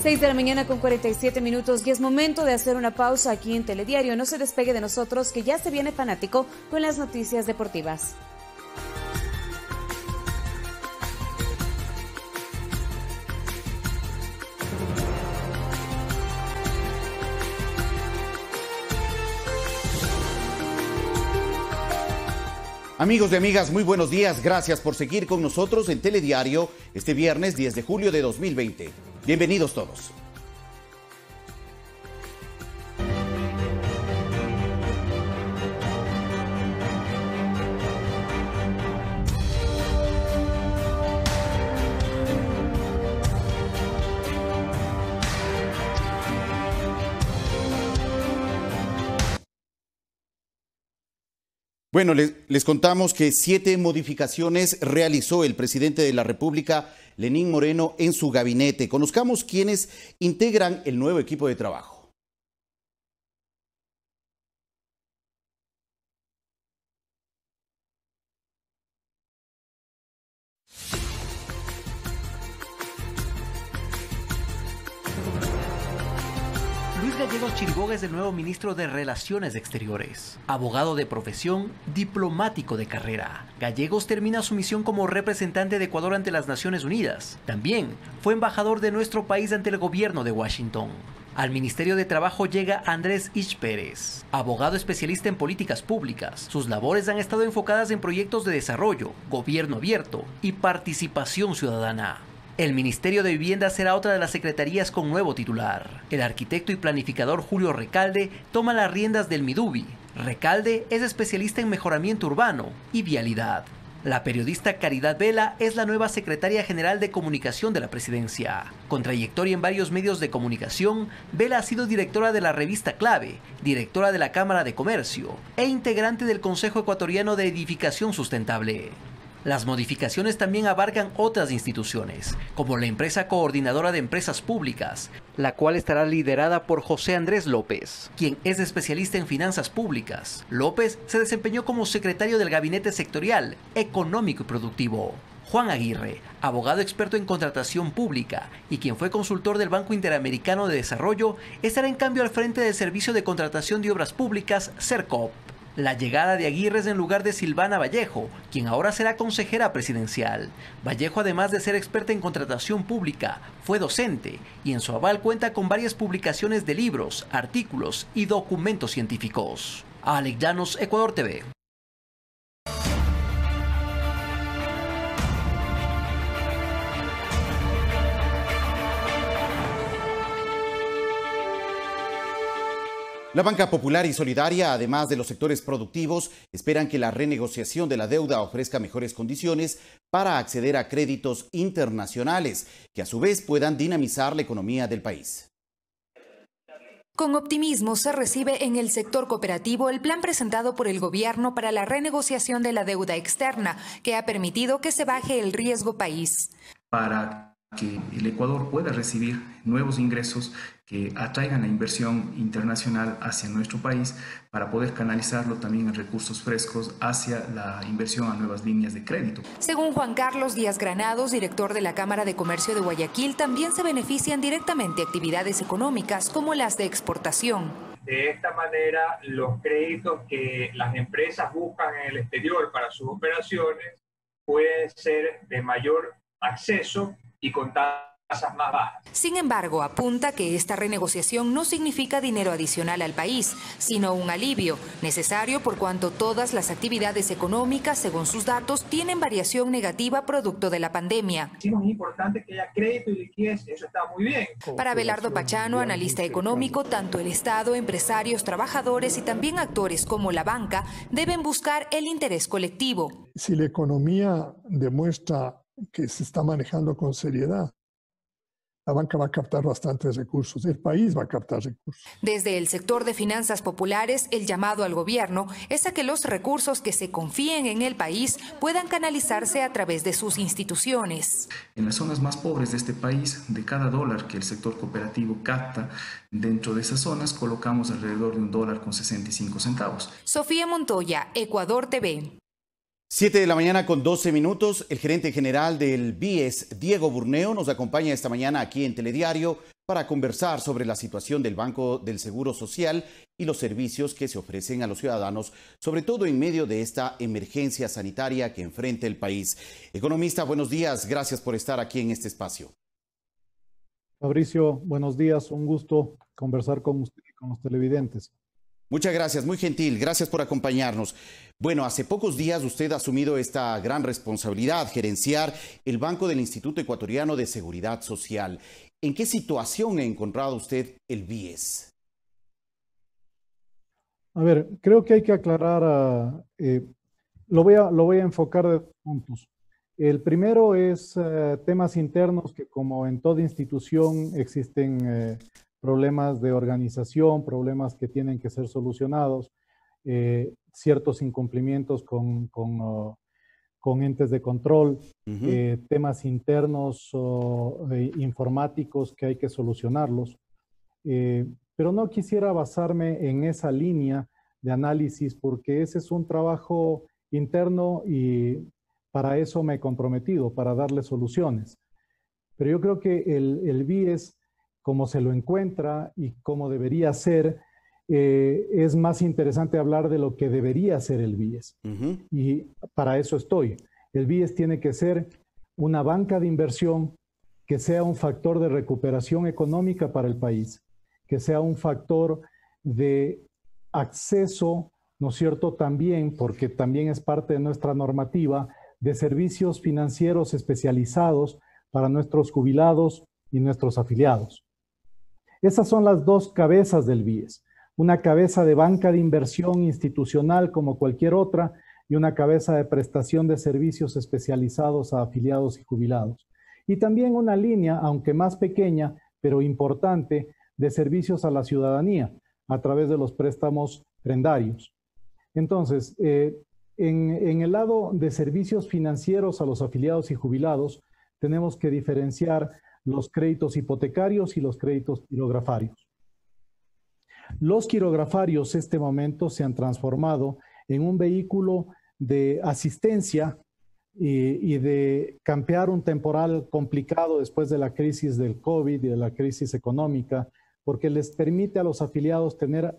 6 de la mañana con 47 minutos y es momento de hacer una pausa aquí en Telediario. No se despegue de nosotros, que ya se viene Fanático con las noticias deportivas. Amigos y amigas, muy buenos días. Gracias por seguir con nosotros en Telediario este viernes 10 de julio de 2020. Bienvenidos todos. Bueno, les contamos que 7 modificaciones realizó el presidente de la República, Lenín Moreno, en su gabinete. Conozcamos quiénes integran el nuevo equipo de trabajo. Luis Gallegos Chiriboga es el nuevo ministro de Relaciones Exteriores. Abogado de profesión, diplomático de carrera. Gallegos termina su misión como representante de Ecuador ante las Naciones Unidas. También fue embajador de nuestro país ante el gobierno de Washington. Al Ministerio de Trabajo llega Andrés Ich Pérez, abogado especialista en políticas públicas. Sus labores han estado enfocadas en proyectos de desarrollo, gobierno abierto y participación ciudadana. El Ministerio de Vivienda será otra de las secretarías con nuevo titular. El arquitecto y planificador Julio Recalde toma las riendas del Midubi. Recalde es especialista en mejoramiento urbano y vialidad. La periodista Caridad Vela es la nueva secretaria general de comunicación de la presidencia. Con trayectoria en varios medios de comunicación, Vela ha sido directora de la revista Clave, directora de la Cámara de Comercio e integrante del Consejo Ecuatoriano de Edificación Sustentable. Las modificaciones también abarcan otras instituciones, como la Empresa Coordinadora de Empresas Públicas, la cual estará liderada por José Andrés López, quien es especialista en finanzas públicas. López se desempeñó como secretario del Gabinete Sectorial, Económico y Productivo. Juan Aguirre, abogado experto en contratación pública y quien fue consultor del Banco Interamericano de Desarrollo, estará en cambio al frente del Servicio de Contratación de Obras Públicas, CERCOP. La llegada de Aguirre es en lugar de Silvana Vallejo, quien ahora será consejera presidencial. Vallejo, además de ser experta en contratación pública, fue docente y en su aval cuenta con varias publicaciones de libros, artículos y documentos científicos. Alex Llanos, Ecuador TV. La Banca Popular y Solidaria, además de los sectores productivos, esperan que la renegociación de la deuda ofrezca mejores condiciones para acceder a créditos internacionales, que a su vez puedan dinamizar la economía del país. Con optimismo se recibe en el sector cooperativo el plan presentado por el gobierno para la renegociación de la deuda externa, que ha permitido que se baje el riesgo país. Para que el Ecuador pueda recibir nuevos ingresos que atraigan la inversión internacional hacia nuestro país, para poder canalizarlo también en recursos frescos hacia la inversión a nuevas líneas de crédito. Según Juan Carlos Díaz Granados, director de la Cámara de Comercio de Guayaquil, también se benefician directamente actividades económicas como las de exportación. De esta manera, los créditos que las empresas buscan en el exterior para sus operaciones pueden ser de mayor acceso y con tasas más bajas. Sin embargo, apunta que esta renegociación no significa dinero adicional al país, sino un alivio necesario por cuanto todas las actividades económicas, según sus datos, tienen variación negativa producto de la pandemia. Sí, es importante que haya crédito y liquidez, eso está muy bien. Para Abelardo Pachano, analista económico, tanto el Estado, empresarios, trabajadores y también actores como la banca deben buscar el interés colectivo. Si la economía demuestra que se está manejando con seriedad, la banca va a captar bastantes recursos, el país va a captar recursos. Desde el sector de finanzas populares, el llamado al gobierno es a que los recursos que se confíen en el país puedan canalizarse a través de sus instituciones. En las zonas más pobres de este país, de cada dólar que el sector cooperativo capta dentro de esas zonas, colocamos alrededor de $1.65. Sofía Montoya, Ecuador TV. 7 de la mañana con 12 minutos. El gerente general del BIES, Diego Burneo, nos acompaña esta mañana aquí en Telediario para conversar sobre la situación del Banco del Seguro Social y los servicios que se ofrecen a los ciudadanos, sobre todo en medio de esta emergencia sanitaria que enfrenta el país. Economista, buenos días. Gracias por estar aquí en este espacio. Fabricio, buenos días. Un gusto conversar con usted y con los televidentes. Muchas gracias, muy gentil. Gracias por acompañarnos. Bueno, hace pocos días usted ha asumido esta gran responsabilidad, gerenciar el Banco del Instituto Ecuatoriano de Seguridad Social. ¿En qué situación ha encontrado usted el BIES? A ver, creo que hay que aclarar, lo voy a enfocar de puntos. El primero es temas internos que, como en toda institución, existen problemas de organización, problemas que tienen que ser solucionados. ciertos incumplimientos con entes de control, temas internos informáticos que hay que solucionarlos. Pero no quisiera basarme en esa línea de análisis porque ese es un trabajo interno y para eso me he comprometido, para darle soluciones. Pero yo creo que el BIES, como se lo encuentra y como debería ser, es más interesante hablar de lo que debería ser el BIES. Y para eso estoy. El BIES tiene que ser una banca de inversión que sea un factor de recuperación económica para el país, que sea un factor de acceso, ¿no es cierto?, también, porque también es parte de nuestra normativa, de servicios financieros especializados para nuestros jubilados y nuestros afiliados. Esas son las dos cabezas del BIES. Una cabeza de banca de inversión institucional como cualquier otra y una cabeza de prestación de servicios especializados a afiliados y jubilados. Y también una línea, aunque más pequeña, pero importante, de servicios a la ciudadanía a través de los préstamos prendarios. Entonces, en el lado de servicios financieros a los afiliados y jubilados, tenemos que diferenciar los créditos hipotecarios y los créditos quirografarios. Los quirografarios en este momento se han transformado en un vehículo de asistencia y de campear un temporal complicado después de la crisis del COVID y de la crisis económica, porque les permite a los afiliados tener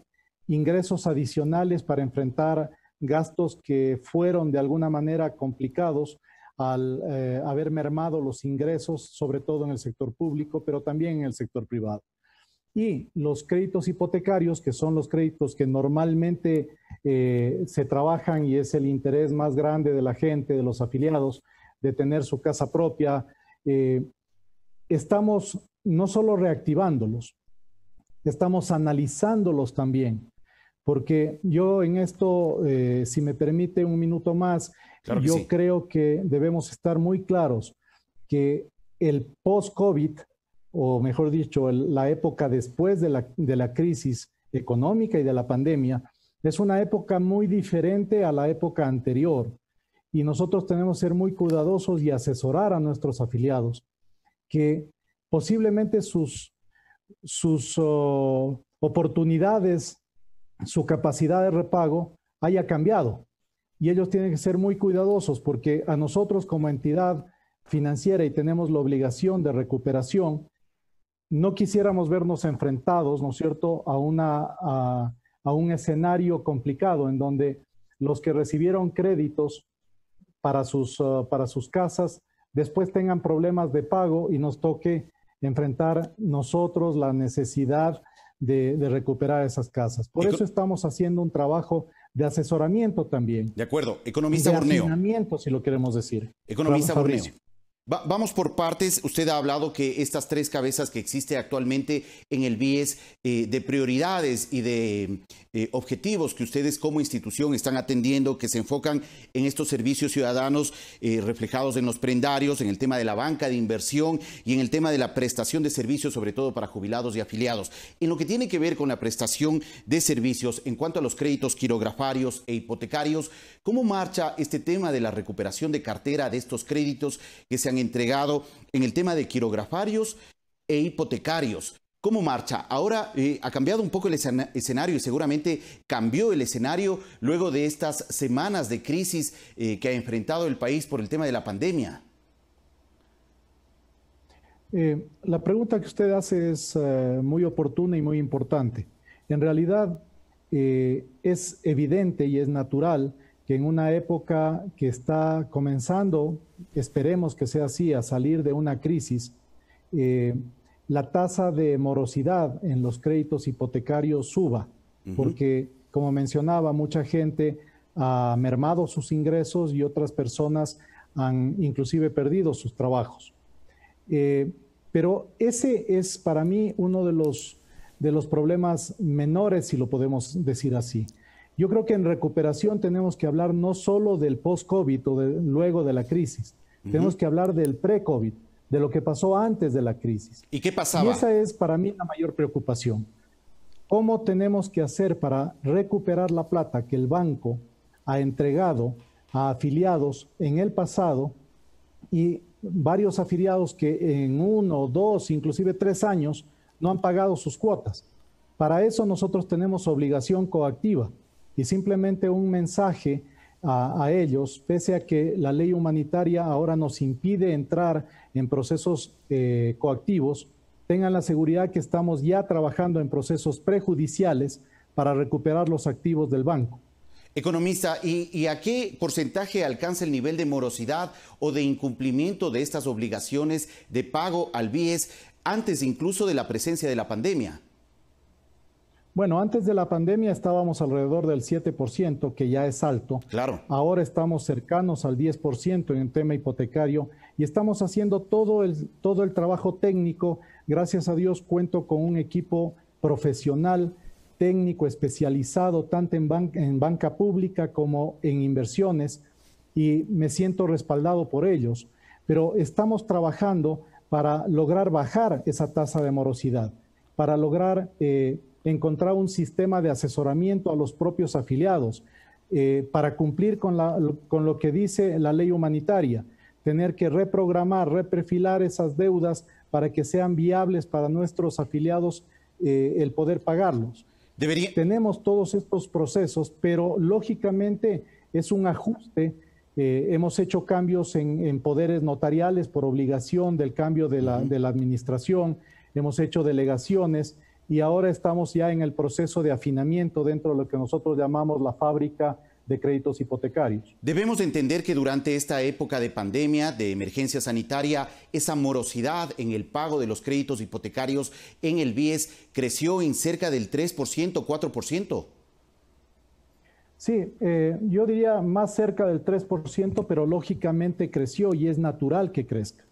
ingresos adicionales para enfrentar gastos que fueron de alguna manera complicados al haber mermado los ingresos, sobre todo en el sector público, pero también en el sector privado. Y los créditos hipotecarios, que son los créditos que normalmente se trabajan y es el interés más grande de la gente, de los afiliados, de tener su casa propia, estamos no solo reactivándolos, estamos analizándolos también. Porque yo en esto, si me permite un minuto más, claro que sí. Creo que debemos estar muy claros que el post-COVID, o mejor dicho, la época después de la crisis económica y de la pandemia, es una época muy diferente a la época anterior. Y nosotros tenemos que ser muy cuidadosos y asesorar a nuestros afiliados que posiblemente sus oportunidades, su capacidad de repago haya cambiado. Y ellos tienen que ser muy cuidadosos porque a nosotros como entidad financiera y tenemos la obligación de recuperación, no quisiéramos vernos enfrentados, ¿no es cierto?, a un escenario complicado en donde los que recibieron créditos para sus casas después tengan problemas de pago y nos toque enfrentar nosotros la necesidad de recuperar esas casas. Por eso estamos haciendo un trabajo de asesoramiento también. De acuerdo. Economista Borneo. De afinamiento, si lo queremos decir. Economista Borneo. Vamos por partes. Usted ha hablado que estas tres cabezas que existe actualmente en el BIES, de prioridades y de objetivos que ustedes como institución están atendiendo, que se enfocan en estos servicios ciudadanos reflejados en los prendarios, en el tema de la banca de inversión y en el tema de la prestación de servicios, sobre todo para jubilados y afiliados. En lo que tiene que ver con la prestación de servicios, en cuanto a los créditos quirografarios e hipotecarios, ¿cómo marcha este tema de la recuperación de cartera de estos créditos que se han entregado en el tema de quirografarios e hipotecarios? ¿Cómo marcha? Ahora ha cambiado un poco el escenario y seguramente cambió el escenario luego de estas semanas de crisis que ha enfrentado el país por el tema de la pandemia. La pregunta que usted hace es muy oportuna y muy importante. En realidad es evidente y es natural que en una época que está comenzando, esperemos que sea así, a salir de una crisis, la tasa de morosidad en los créditos hipotecarios suba, porque, como mencionaba, mucha gente ha mermado sus ingresos y otras personas han inclusive perdido sus trabajos. Pero ese es para mí uno de los problemas menores, si lo podemos decir así. Yo creo que en recuperación tenemos que hablar no solo del post-COVID o luego de la crisis, tenemos que hablar del pre-COVID, de lo que pasó antes de la crisis. ¿Y qué pasaba? Y esa es para mí la mayor preocupación. ¿Cómo tenemos que hacer para recuperar la plata que el banco ha entregado a afiliados en el pasado y varios afiliados que en 1, 2, inclusive 3 años no han pagado sus cuotas? Para eso nosotros tenemos obligación coactiva y simplemente un mensaje a ellos, pese a que la ley humanitaria ahora nos impide entrar en procesos coactivos, tengan la seguridad que estamos ya trabajando en procesos prejudiciales para recuperar los activos del banco. Economista, ¿y a qué porcentaje alcanza el nivel de morosidad o de incumplimiento de estas obligaciones de pago al BIES antes incluso de la presencia de la pandemia? Bueno, antes de la pandemia estábamos alrededor del 7%, que ya es alto. Claro. Ahora estamos cercanos al 10% en el tema hipotecario y estamos haciendo todo el trabajo técnico. Gracias a Dios cuento con un equipo profesional, técnico, especializado, tanto en banca pública como en inversiones, y me siento respaldado por ellos. Pero estamos trabajando para lograr bajar esa tasa de morosidad, para lograr encontrar un sistema de asesoramiento a los propios afiliados, para cumplir con lo que dice la ley humanitaria, tener que reprogramar, reperfilar esas deudas para que sean viables para nuestros afiliados el poder pagarlos. Tenemos todos estos procesos, pero lógicamente es un ajuste. Hemos hecho cambios en poderes notariales por obligación del cambio de la administración, hemos hecho delegaciones y ahora estamos ya en el proceso de afinamiento dentro de lo que nosotros llamamos la fábrica de créditos hipotecarios. Debemos entender que durante esta época de pandemia, de emergencia sanitaria, esa morosidad en el pago de los créditos hipotecarios en el BIES creció en cerca del 3%, 4%. Sí, yo diría más cerca del 3%, pero lógicamente creció y es natural que crezca.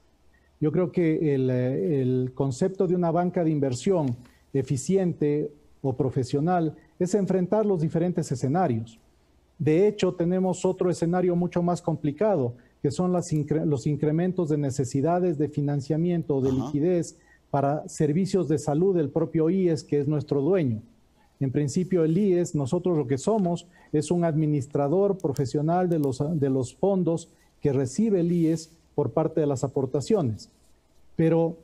Yo creo que el concepto de una banca de inversión eficiente o profesional es enfrentar los diferentes escenarios. De hecho, tenemos otro escenario mucho más complicado, que son los incrementos de necesidades de financiamiento, de liquidez para servicios de salud del propio IES, que es nuestro dueño. En principio, el IES, nosotros lo que somos es un administrador profesional de los fondos que recibe el IES por parte de las aportaciones. Pero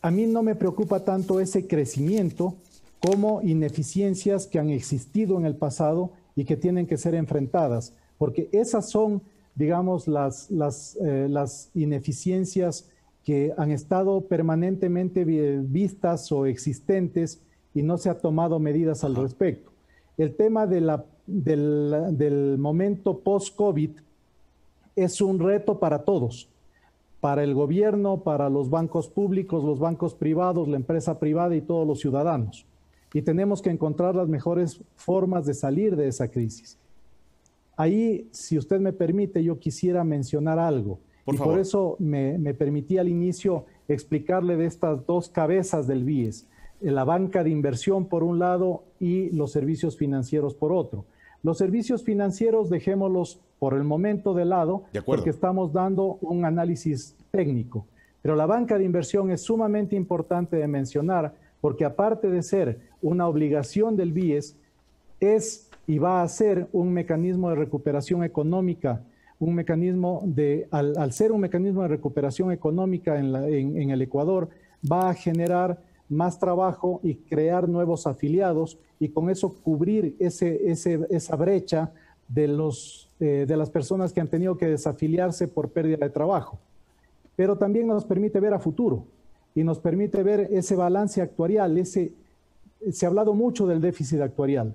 a mí no me preocupa tanto ese crecimiento como ineficiencias que han existido en el pasado y que tienen que ser enfrentadas, porque esas son, digamos, las ineficiencias que han estado permanentemente vistas o existentes y no se ha tomado medidas al respecto. El tema del momento post-COVID es un reto para todos, para el gobierno, para los bancos públicos, los bancos privados, la empresa privada y todos los ciudadanos. Y tenemos que encontrar las mejores formas de salir de esa crisis. Ahí, si usted me permite, yo quisiera mencionar algo. Por eso me permití al inicio explicarle de estas dos cabezas del BIES, la banca de inversión por un lado y los servicios financieros por otro. Los servicios financieros dejémoslos por el momento de lado, porque estamos dando un análisis técnico. Pero la banca de inversión es sumamente importante de mencionar, porque aparte de ser una obligación del BIES, es y va a ser un mecanismo de recuperación económica, al ser un mecanismo de recuperación económica en el Ecuador, va a generar más trabajo y crear nuevos afiliados y con eso cubrir esa brecha de las personas que han tenido que desafiliarse por pérdida de trabajo. Pero también nos permite ver a futuro y nos permite ver ese balance actuarial. Se ha hablado mucho del déficit actuarial,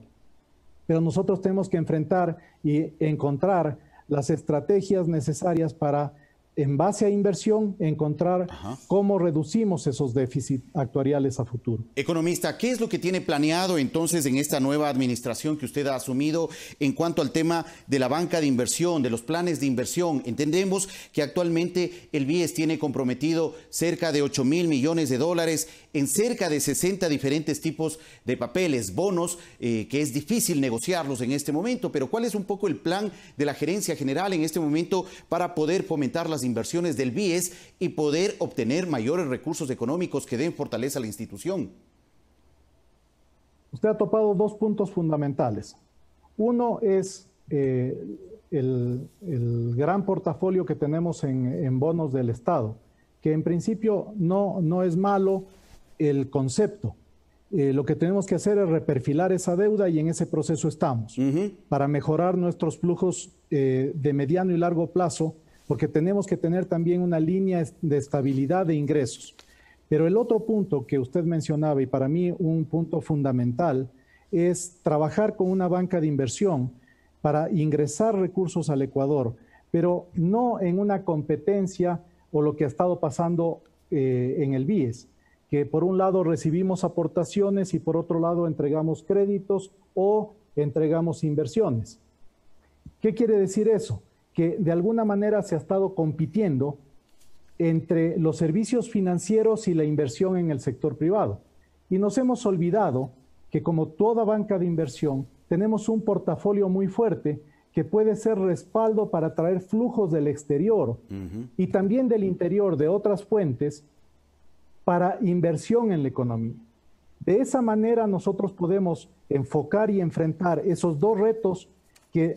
pero nosotros tenemos que enfrentar y encontrar las estrategias necesarias para, en base a inversión, encontrar cómo reducimos esos déficits actuariales a futuro. Economista, ¿qué es lo que tiene planeado entonces en esta nueva administración que usted ha asumido en cuanto al tema de la banca de inversión, de los planes de inversión? Entendemos que actualmente el BIES tiene comprometido cerca de 8.000 millones de dólares en cerca de 60 diferentes tipos de papeles, bonos, que es difícil negociarlos en este momento, pero ¿cuál es un poco el plan de la gerencia general en este momento para poder fomentar las inversiones del BIES y poder obtener mayores recursos económicos que den fortaleza a la institución? Usted ha topado dos puntos fundamentales. Uno es el gran portafolio que tenemos en bonos del Estado, que en principio no es malo el concepto. Lo que tenemos que hacer es reperfilar esa deuda y en ese proceso estamos, para mejorar nuestros flujos de mediano y largo plazo, porque tenemos que tener también una línea de estabilidad de ingresos. Pero el otro punto que usted mencionaba, y para mí un punto fundamental, es trabajar con una banca de inversión para ingresar recursos al Ecuador, pero no en una competencia o lo que ha estado pasando en el BIES, que por un lado recibimos aportaciones y por otro lado entregamos créditos o entregamos inversiones. ¿Qué quiere decir eso? Que de alguna manera se ha estado compitiendo entre los servicios financieros y la inversión en el sector privado. Y nos hemos olvidado que, como toda banca de inversión, tenemos un portafolio muy fuerte que puede ser respaldo para traer flujos del exterior y también del interior de otras fuentes para inversión en la economía. De esa manera nosotros podemos enfocar y enfrentar esos dos retos que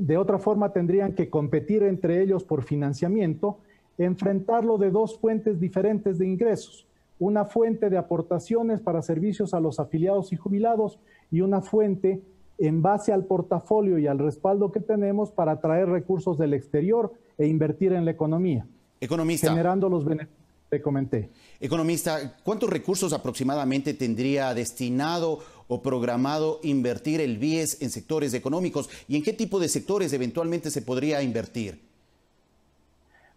de otra forma tendrían que competir entre ellos por financiamiento, enfrentarlo de dos fuentes diferentes de ingresos. Una fuente de aportaciones para servicios a los afiliados y jubilados y una fuente en base al portafolio y al respaldo que tenemos para atraer recursos del exterior e invertir en la economía. Economista. Generando los beneficios que comenté. Economista, ¿cuántos recursos aproximadamente tendría destinado o programado invertir el BIES en sectores económicos? ¿Y en qué tipo de sectores eventualmente se podría invertir?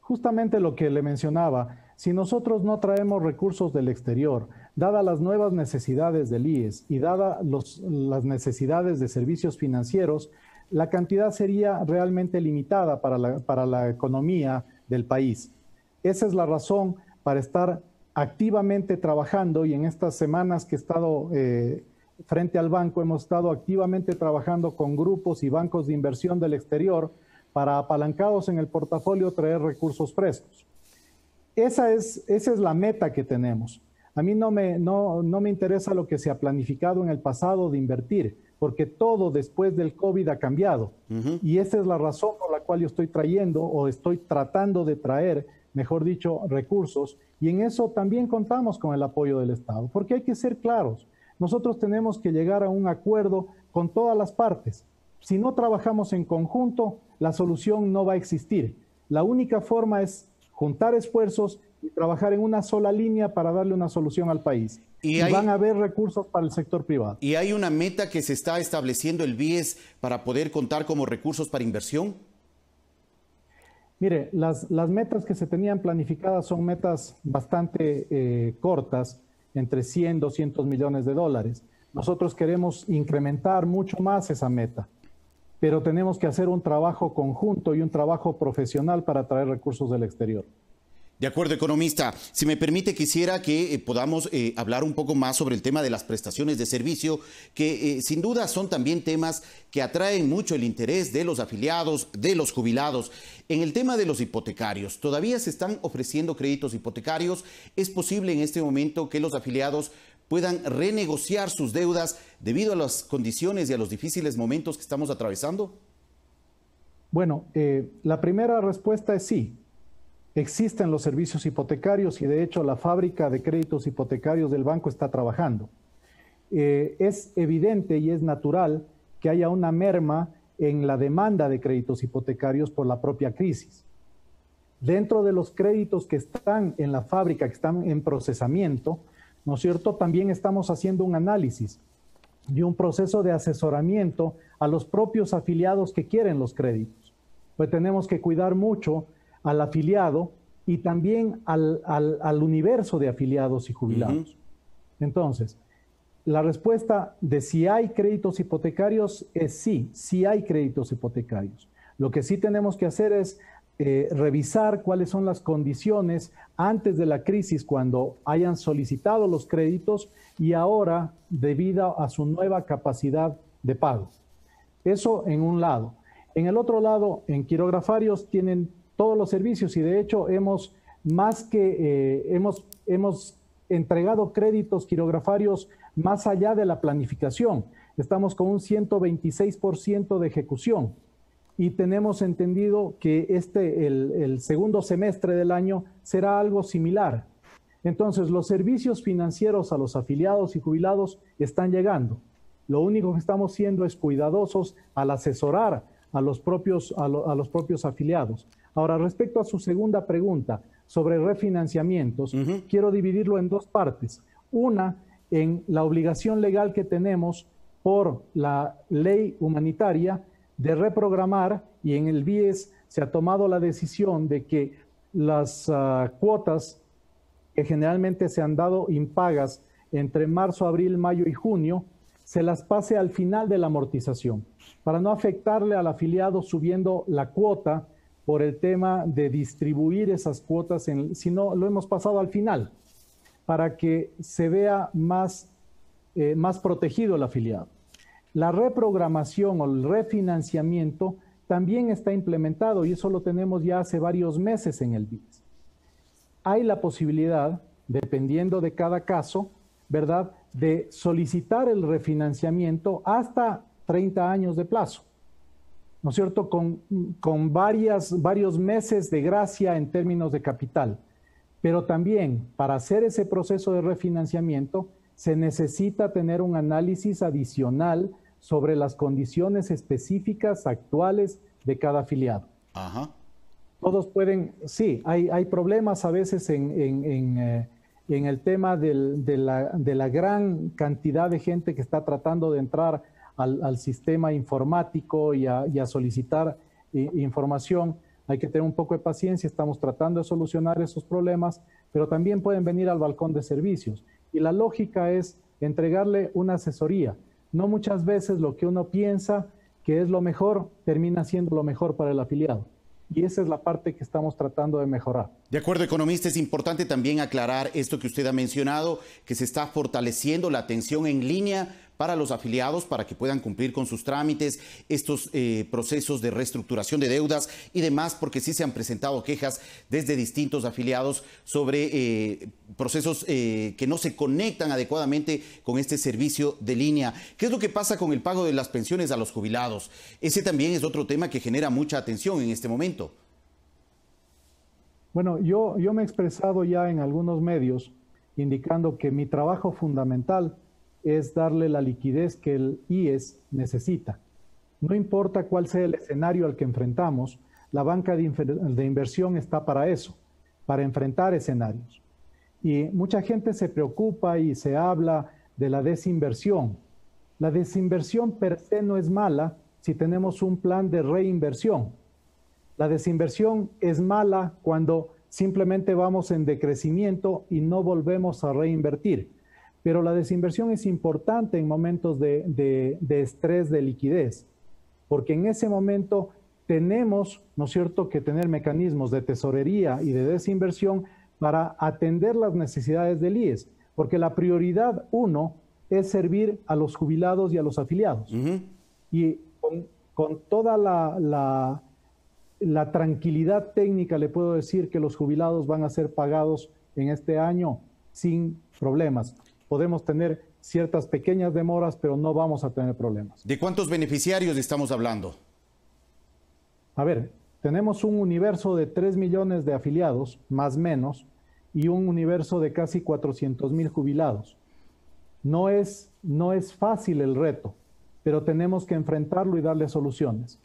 Justamente lo que le mencionaba, si nosotros no traemos recursos del exterior, dadas las nuevas necesidades del IES y dadas las necesidades de servicios financieros, la cantidad sería realmente limitada para la economía del país. Esa es la razón para estar activamente trabajando, y en estas semanas que he estado frente al banco, hemos estado activamente trabajando con grupos y bancos de inversión del exterior para, apalancados en el portafolio, traer recursos frescos. Esa es la meta que tenemos. A mí no me interesa lo que se ha planificado en el pasado de invertir, porque todo después del COVID ha cambiado. Y esa es la razón por la cual yo estoy trayendo, o estoy tratando de traer, mejor dicho, recursos. Y en eso también contamos con el apoyo del Estado, porque hay que ser claros. Nosotros tenemos que llegar a un acuerdo con todas las partes. Si no trabajamos en conjunto, la solución no va a existir. La única forma es juntar esfuerzos y trabajar en una sola línea para darle una solución al país. Y van a haber recursos para el sector privado. ¿Y hay una meta que se está estableciendo el BIES para poder contar como recursos para inversión? Mire, las metas que se tenían planificadas son metas bastante cortas, entre 100, 200 millones de dólares. Nosotros queremos incrementar mucho más esa meta, pero tenemos que hacer un trabajo conjunto y un trabajo profesional para traer recursos del exterior. De acuerdo, economista. Si me permite, quisiera que podamos hablar un poco más sobre el tema de las prestaciones de servicio, que sin duda son también temas que atraen mucho el interés de los afiliados, de los jubilados. En el tema de los hipotecarios, ¿todavía se están ofreciendo créditos hipotecarios? ¿Es posible en este momento que los afiliados puedan renegociar sus deudas debido a las condiciones y a los difíciles momentos que estamos atravesando? Bueno, la primera respuesta es sí. Existen los servicios hipotecarios y de hecho la fábrica de créditos hipotecarios del banco está trabajando. Es evidente y es natural que haya una merma en la demanda de créditos hipotecarios por la propia crisis. Dentro de los créditos que están en la fábrica, que están en procesamiento, ¿no es cierto?, también estamos haciendo un análisis y un proceso de asesoramiento a los propios afiliados que quieren los créditos. Pues tenemos que cuidar mucho al afiliado y también al universo de afiliados y jubilados. Entonces, la respuesta de si hay créditos hipotecarios es sí, sí hay créditos hipotecarios. Lo que sí tenemos que hacer es revisar cuáles son las condiciones antes de la crisis, cuando hayan solicitado los créditos y ahora debido a su nueva capacidad de pago. Eso en un lado. En el otro lado, en quirografarios tienen todos los servicios y de hecho hemos entregado créditos quirografarios más allá de la planificación. Estamos con un 126% de ejecución y tenemos entendido que el segundo semestre del año será algo similar. Entonces, los servicios financieros a los afiliados y jubilados están llegando. Lo único que estamos siendo es cuidadosos al asesorar a los propios afiliados. Ahora, respecto a su segunda pregunta sobre refinanciamientos, quiero dividirlo en dos partes. Una, en la obligación legal que tenemos por la ley humanitaria de reprogramar, y en el BIES se ha tomado la decisión de que las cuotas que generalmente se han dado impagas entre marzo, abril, mayo y junio, se las pase al final de la amortización, para no afectarle al afiliado subiendo la cuota por el tema de distribuir esas cuotas, sino lo hemos pasado al final, para que se vea más protegido el afiliado. La reprogramación o el refinanciamiento también está implementado y eso lo tenemos ya hace varios meses en el BIES. Hay la posibilidad, dependiendo de cada caso, ¿verdad?, de solicitar el refinanciamiento hasta 30 años de plazo, ¿no es cierto?, con varios meses de gracia en términos de capital. Pero también, para hacer ese proceso de refinanciamiento, se necesita tener un análisis adicional sobre las condiciones específicas actuales de cada afiliado. Ajá. Todos pueden, sí, hay problemas a veces en el tema de la gran cantidad de gente que está tratando de entrar al sistema informático y a solicitar información. Hay que tener un poco de paciencia, estamos tratando de solucionar esos problemas, pero también pueden venir al balcón de servicios. Y la lógica es entregarle una asesoría. No muchas veces lo que uno piensa que es lo mejor termina siendo lo mejor para el afiliado. Y esa es la parte que estamos tratando de mejorar. De acuerdo, economista, es importante también aclarar esto que usted ha mencionado, que se está fortaleciendo la atención en línea para los afiliados para que puedan cumplir con sus trámites, estos procesos de reestructuración de deudas y demás, porque sí se han presentado quejas desde distintos afiliados sobre procesos que no se conectan adecuadamente con este servicio de línea. ¿Qué es lo que pasa con el pago de las pensiones a los jubilados? Ese también es otro tema que genera mucha atención en este momento. Bueno, yo me he expresado ya en algunos medios indicando que mi trabajo fundamental es darle la liquidez que el IES necesita. No importa cuál sea el escenario al que enfrentamos, la banca de inversión está para eso, para enfrentar escenarios. Y mucha gente se preocupa y se habla de la desinversión. La desinversión per se no es mala si tenemos un plan de reinversión. La desinversión es mala cuando simplemente vamos en decrecimiento y no volvemos a reinvertir. Pero la desinversión es importante en momentos de estrés de liquidez, porque en ese momento tenemos, ¿no es cierto?, que tener mecanismos de tesorería y de desinversión para atender las necesidades del IES, porque la prioridad 1 es servir a los jubilados y a los afiliados. Y con toda la tranquilidad técnica le puedo decir que los jubilados van a ser pagados en este año sin problemas. Podemos tener ciertas pequeñas demoras, pero no vamos a tener problemas. ¿De cuántos beneficiarios estamos hablando? A ver, tenemos un universo de 3 millones de afiliados, más o menos, y un universo de casi 400,000 jubilados. No es fácil el reto, pero tenemos que enfrentarlo y darle soluciones.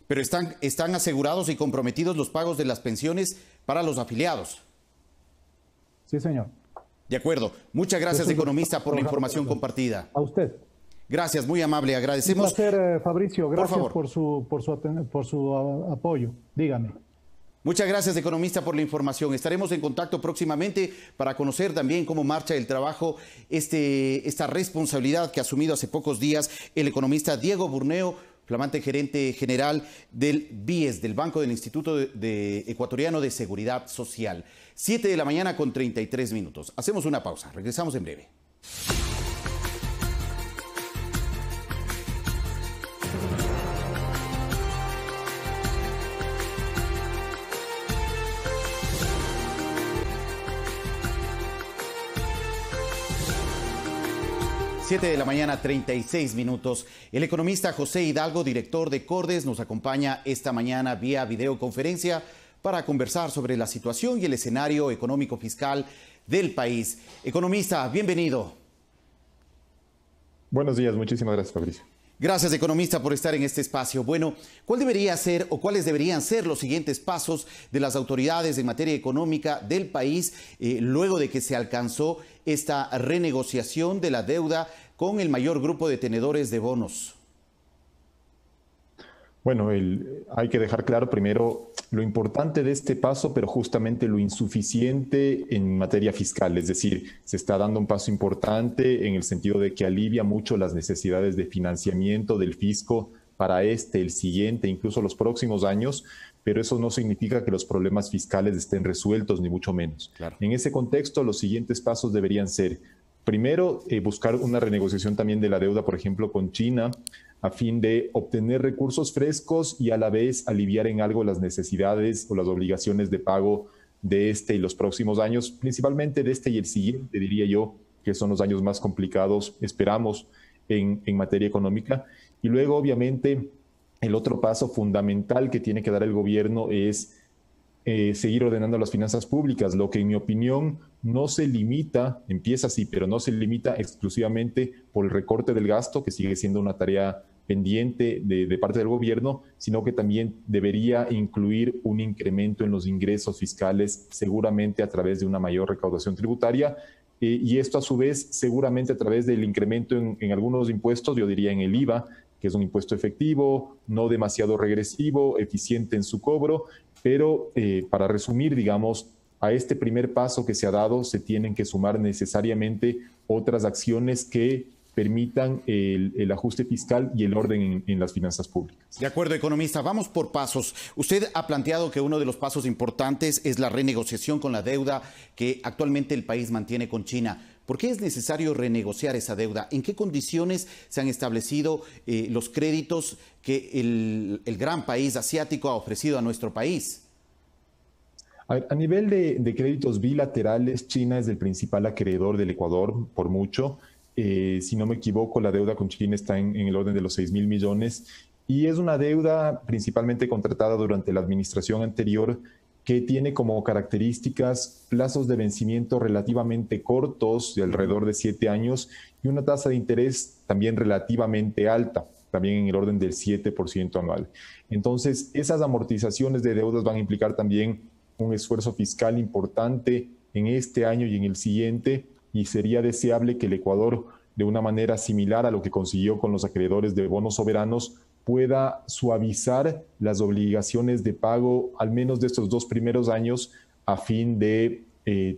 Pero están asegurados y comprometidos los pagos de las pensiones para los afiliados. Sí, señor. De acuerdo. Muchas gracias, economista, por la información compartida. A usted. Gracias, muy amable. Agradecemos. Un placer, Fabricio. Gracias por su apoyo. Dígame. Muchas gracias, economista, por la información. Estaremos en contacto próximamente para conocer también cómo marcha el trabajo, esta responsabilidad que ha asumido hace pocos días el economista Diego Burneo, flamante gerente general del BIES, del Banco del Instituto Ecuatoriano de Seguridad Social. 7 de la mañana con 33 minutos. Hacemos una pausa. Regresamos en breve. 7 de la mañana, 36 minutos. El economista José Hidalgo, director de Cordes, nos acompaña esta mañana vía videoconferencia para conversar sobre la situación y el escenario económico fiscal del país. Economista, bienvenido. Buenos días, muchísimas gracias, Fabricio. Gracias, economista, por estar en este espacio. Bueno, ¿cuál debería ser o cuáles deberían ser los siguientes pasos de las autoridades en materia económica del país luego de que se alcanzó esta renegociación de la deuda con el mayor grupo de tenedores de bonos? Bueno, hay que dejar claro primero lo importante de este paso, pero justamente lo insuficiente en materia fiscal. Es decir, se está dando un paso importante en el sentido de que alivia mucho las necesidades de financiamiento del fisco para el siguiente, incluso los próximos años, pero eso no significa que los problemas fiscales estén resueltos, ni mucho menos. Claro. En ese contexto, los siguientes pasos deberían ser, primero, buscar una renegociación también de la deuda, por ejemplo, con China, a fin de obtener recursos frescos y a la vez aliviar en algo las necesidades o las obligaciones de pago de este y los próximos años, principalmente de este y el siguiente, diría yo, que son los años más complicados, esperamos, en materia económica. Y luego, obviamente, el otro paso fundamental que tiene que dar el gobierno es seguir ordenando las finanzas públicas, lo que en mi opinión no se limita, empieza así, pero no se limita exclusivamente por el recorte del gasto, que sigue siendo una tarea pendiente de parte del gobierno, sino que también debería incluir un incremento en los ingresos fiscales, seguramente a través de una mayor recaudación tributaria, y esto a su vez seguramente a través del incremento en algunos impuestos, yo diría en el IVA, que es un impuesto efectivo, no demasiado regresivo, eficiente en su cobro, pero para resumir, digamos, a este primer paso que se ha dado se tienen que sumar necesariamente otras acciones que permitan el ajuste fiscal y el orden en las finanzas públicas. De acuerdo, economista. Vamos por pasos. Usted ha planteado que uno de los pasos importantes es la renegociación con la deuda que actualmente el país mantiene con China. ¿Por qué es necesario renegociar esa deuda? ¿En qué condiciones se han establecido los créditos que el gran país asiático ha ofrecido a nuestro país? A nivel de créditos bilaterales, China es el principal acreedor del Ecuador, por mucho. Si no me equivoco, la deuda con China está en el orden de los 6.000 millones y es una deuda principalmente contratada durante la administración anterior que tiene como características plazos de vencimiento relativamente cortos, de alrededor de 7 años, y una tasa de interés también relativamente alta, también en el orden del 7% anual. Entonces, esas amortizaciones de deudas van a implicar también un esfuerzo fiscal importante en este año y en el siguiente, y sería deseable que el Ecuador, de una manera similar a lo que consiguió con los acreedores de bonos soberanos, pueda suavizar las obligaciones de pago, al menos de estos 2 primeros años, a fin de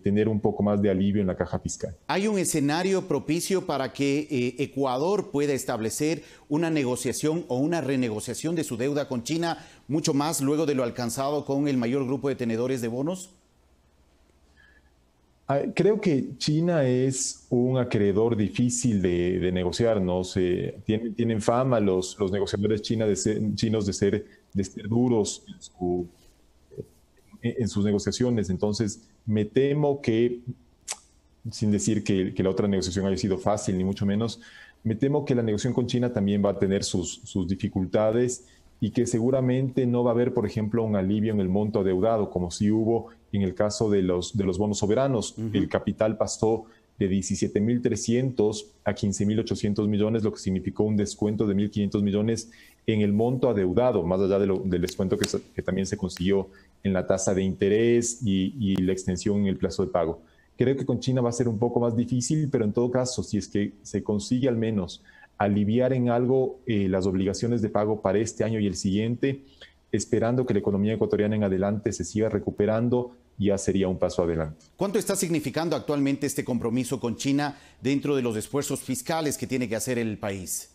tener un poco más de alivio en la caja fiscal. ¿Hay un escenario propicio para que Ecuador pueda establecer una negociación o una renegociación de su deuda con China, mucho más luego de lo alcanzado con el mayor grupo de tenedores de bonos? Creo que China es un acreedor difícil de negociar, ¿no? Tienen fama los negociadores chinos de ser duros en sus negociaciones. Entonces, me temo que, sin decir que la otra negociación haya sido fácil, ni mucho menos, me temo que la negociación con China también va a tener sus dificultades y que seguramente no va a haber, por ejemplo, un alivio en el monto adeudado, como sí hubo en el caso de los bonos soberanos. El capital pasó de 17.300 a 15.800 millones, lo que significó un descuento de 1.500 millones en el monto adeudado, más allá del descuento que también se consiguió en la tasa de interés y la extensión en el plazo de pago. Creo que con China va a ser un poco más difícil, pero en todo caso, si es que se consigue al menos aliviar en algo las obligaciones de pago para este año y el siguiente, esperando que la economía ecuatoriana en adelante se siga recuperando, ya sería un paso adelante. ¿Cuánto está significando actualmente este compromiso con China dentro de los esfuerzos fiscales que tiene que hacer el país?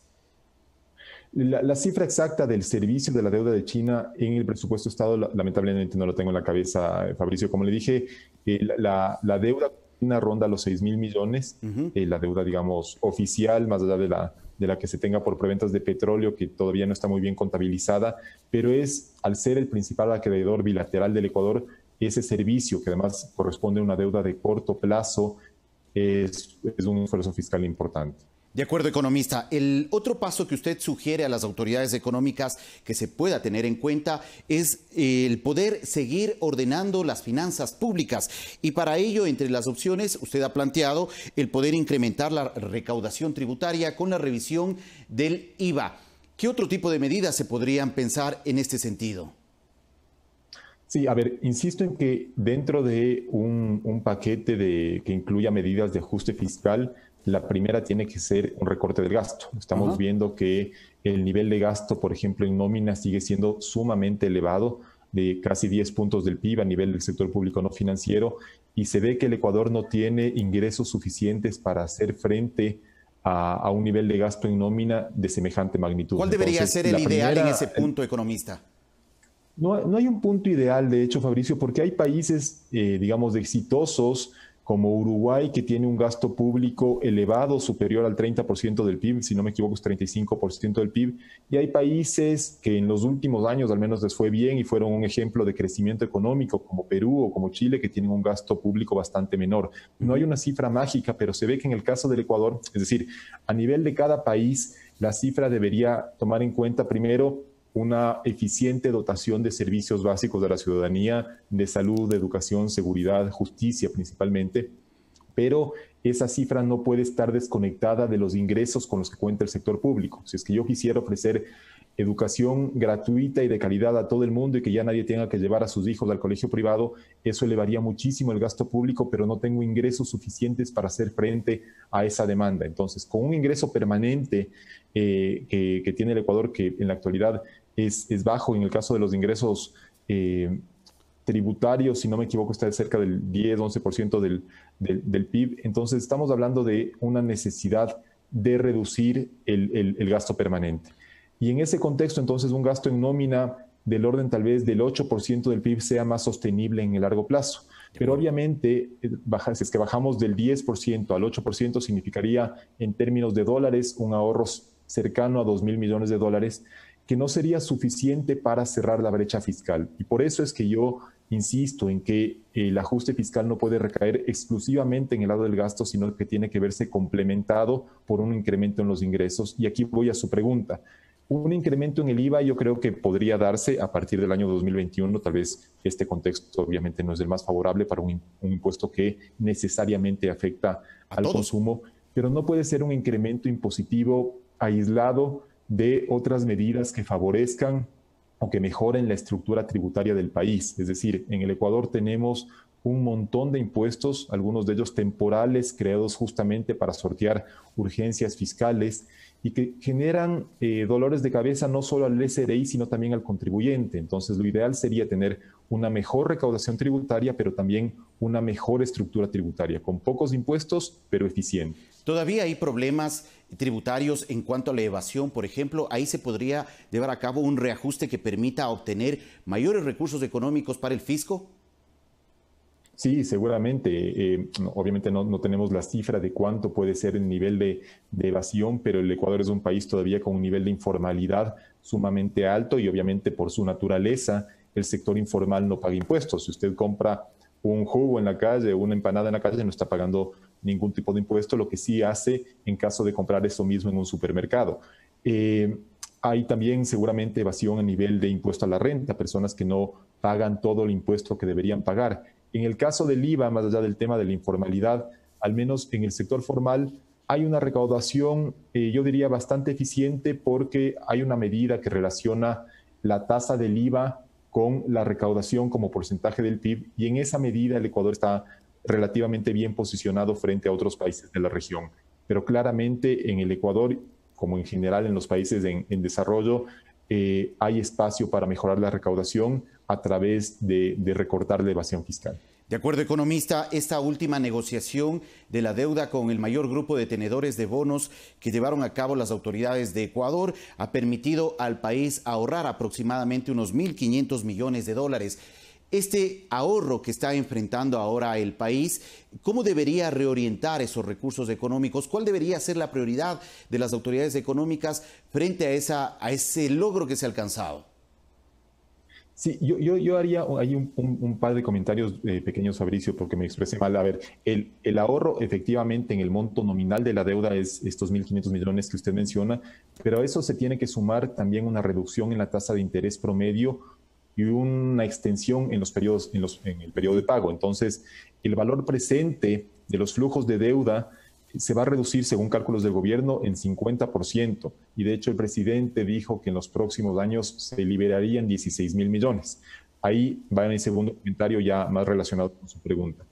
La cifra exacta del servicio de la deuda de China en el presupuesto de Estado, lamentablemente no lo tengo en la cabeza, Fabricio. Como le dije, la deuda china ronda los 6.000 millones, la deuda, digamos, oficial, más allá de la que se tenga por preventas de petróleo, que todavía no está muy bien contabilizada, pero es, al ser el principal acreedor bilateral del Ecuador, ese servicio, que además corresponde a una deuda de corto plazo, es un esfuerzo fiscal importante. De acuerdo, economista. El otro paso que usted sugiere a las autoridades económicas que se pueda tener en cuenta es el poder seguir ordenando las finanzas públicas. Y para ello, entre las opciones, usted ha planteado el poder incrementar la recaudación tributaria con la revisión del IVA. ¿Qué otro tipo de medidas se podrían pensar en este sentido? Sí, a ver, insisto en que dentro de un paquete que incluya medidas de ajuste fiscal, la primera tiene que ser un recorte del gasto. Estamos viendo que el nivel de gasto, por ejemplo, en nómina sigue siendo sumamente elevado, de casi 10 puntos del PIB a nivel del sector público no financiero, y se ve que el Ecuador no tiene ingresos suficientes para hacer frente a un nivel de gasto en nómina de semejante magnitud. ¿Cuál debería ser el ideal en ese punto, economista? No hay un punto ideal, de hecho, Fabricio, porque hay países, digamos, exitosos como Uruguay, que tiene un gasto público elevado, superior al 30% del PIB, si no me equivoco es 35% del PIB, y hay países que en los últimos años al menos les fue bien y fueron un ejemplo de crecimiento económico, como Perú o como Chile, que tienen un gasto público bastante menor. No hay una cifra mágica, pero se ve que en el caso del Ecuador, es decir, a nivel de cada país, la cifra debería tomar en cuenta primero una eficiente dotación de servicios básicos de la ciudadanía, de salud, de educación, seguridad, justicia principalmente, pero esa cifra no puede estar desconectada de los ingresos con los que cuenta el sector público. Si es que yo quisiera ofrecer educación gratuita y de calidad a todo el mundo y que ya nadie tenga que llevar a sus hijos al colegio privado, eso elevaría muchísimo el gasto público, pero no tengo ingresos suficientes para hacer frente a esa demanda. Entonces, con un ingreso permanente que tiene el Ecuador, que en la actualidad es bajo, en el caso de los ingresos tributarios, si no me equivoco, está de cerca del 10-11% del PIB, entonces estamos hablando de una necesidad de reducir el gasto permanente. Y en ese contexto, entonces, un gasto en nómina del orden tal vez del 8% del PIB sea más sostenible en el largo plazo. Pero obviamente, si es que bajamos del 10% al 8%, significaría en términos de dólares un ahorro cercano a 2.000 millones de dólares, que no sería suficiente para cerrar la brecha fiscal. Y por eso es que yo insisto en que el ajuste fiscal no puede recaer exclusivamente en el lado del gasto, sino que tiene que verse complementado por un incremento en los ingresos. Y aquí voy a su pregunta. Un incremento en el IVA yo creo que podría darse a partir del año 2021. Tal vez este contexto obviamente no es el más favorable para un impuesto que necesariamente afecta al consumo, pero no puede ser un incremento impositivo aislado de otras medidas que favorezcan o que mejoren la estructura tributaria del país. Es decir, en el Ecuador tenemos un montón de impuestos, algunos de ellos temporales, creados justamente para sortear urgencias fiscales y que generan dolores de cabeza no solo al SRI, sino también al contribuyente. Entonces, lo ideal sería tener una mejor recaudación tributaria, pero también una mejor estructura tributaria, con pocos impuestos, pero eficiente. Todavía hay problemas tributarios en cuanto a la evasión, por ejemplo. Ahí se podría llevar a cabo un reajuste que permita obtener mayores recursos económicos para el fisco. Sí, seguramente. Obviamente no tenemos la cifra de cuánto puede ser el nivel de evasión, pero el Ecuador es un país todavía con un nivel de informalidad sumamente alto y obviamente por su naturaleza el sector informal no paga impuestos. Si usted compra un jugo en la calle, una empanada en la calle, no está pagando ningún tipo de impuesto, lo que sí hace en caso de comprar eso mismo en un supermercado. Hay también seguramente evasión a nivel de impuesto a la renta, personas que no pagan todo el impuesto que deberían pagar. En el caso del IVA, más allá del tema de la informalidad, al menos en el sector formal, hay una recaudación, yo diría, bastante eficiente porque hay una medida que relaciona la tasa del IVA con la recaudación como porcentaje del PIB y en esa medida el Ecuador está relativamente bien posicionado frente a otros países de la región. Pero claramente en el Ecuador, como en general en los países en desarrollo, hay espacio para mejorar la recaudación a través de recortar la evasión fiscal. De acuerdo, economista, esta última negociación de la deuda con el mayor grupo de tenedores de bonos que llevaron a cabo las autoridades de Ecuador ha permitido al país ahorrar aproximadamente unos 1.500 millones de dólares. Este ahorro que está enfrentando ahora el país, ¿cómo debería reorientar esos recursos económicos? ¿Cuál debería ser la prioridad de las autoridades económicas frente a ese logro que se ha alcanzado? Sí, yo haría ahí un par de comentarios pequeños, Fabricio, porque me expresé mal. A ver, el ahorro efectivamente en el monto nominal de la deuda es estos 1.500 millones que usted menciona, pero a eso se tiene que sumar también una reducción en la tasa de interés promedio y una extensión en los periodos, en el periodo de pago. Entonces, el valor presente de los flujos de deuda se va a reducir, según cálculos del gobierno, en 50%. Y de hecho el presidente dijo que en los próximos años se liberarían 16.000 millones. Ahí va en el segundo comentario ya más relacionado con su pregunta.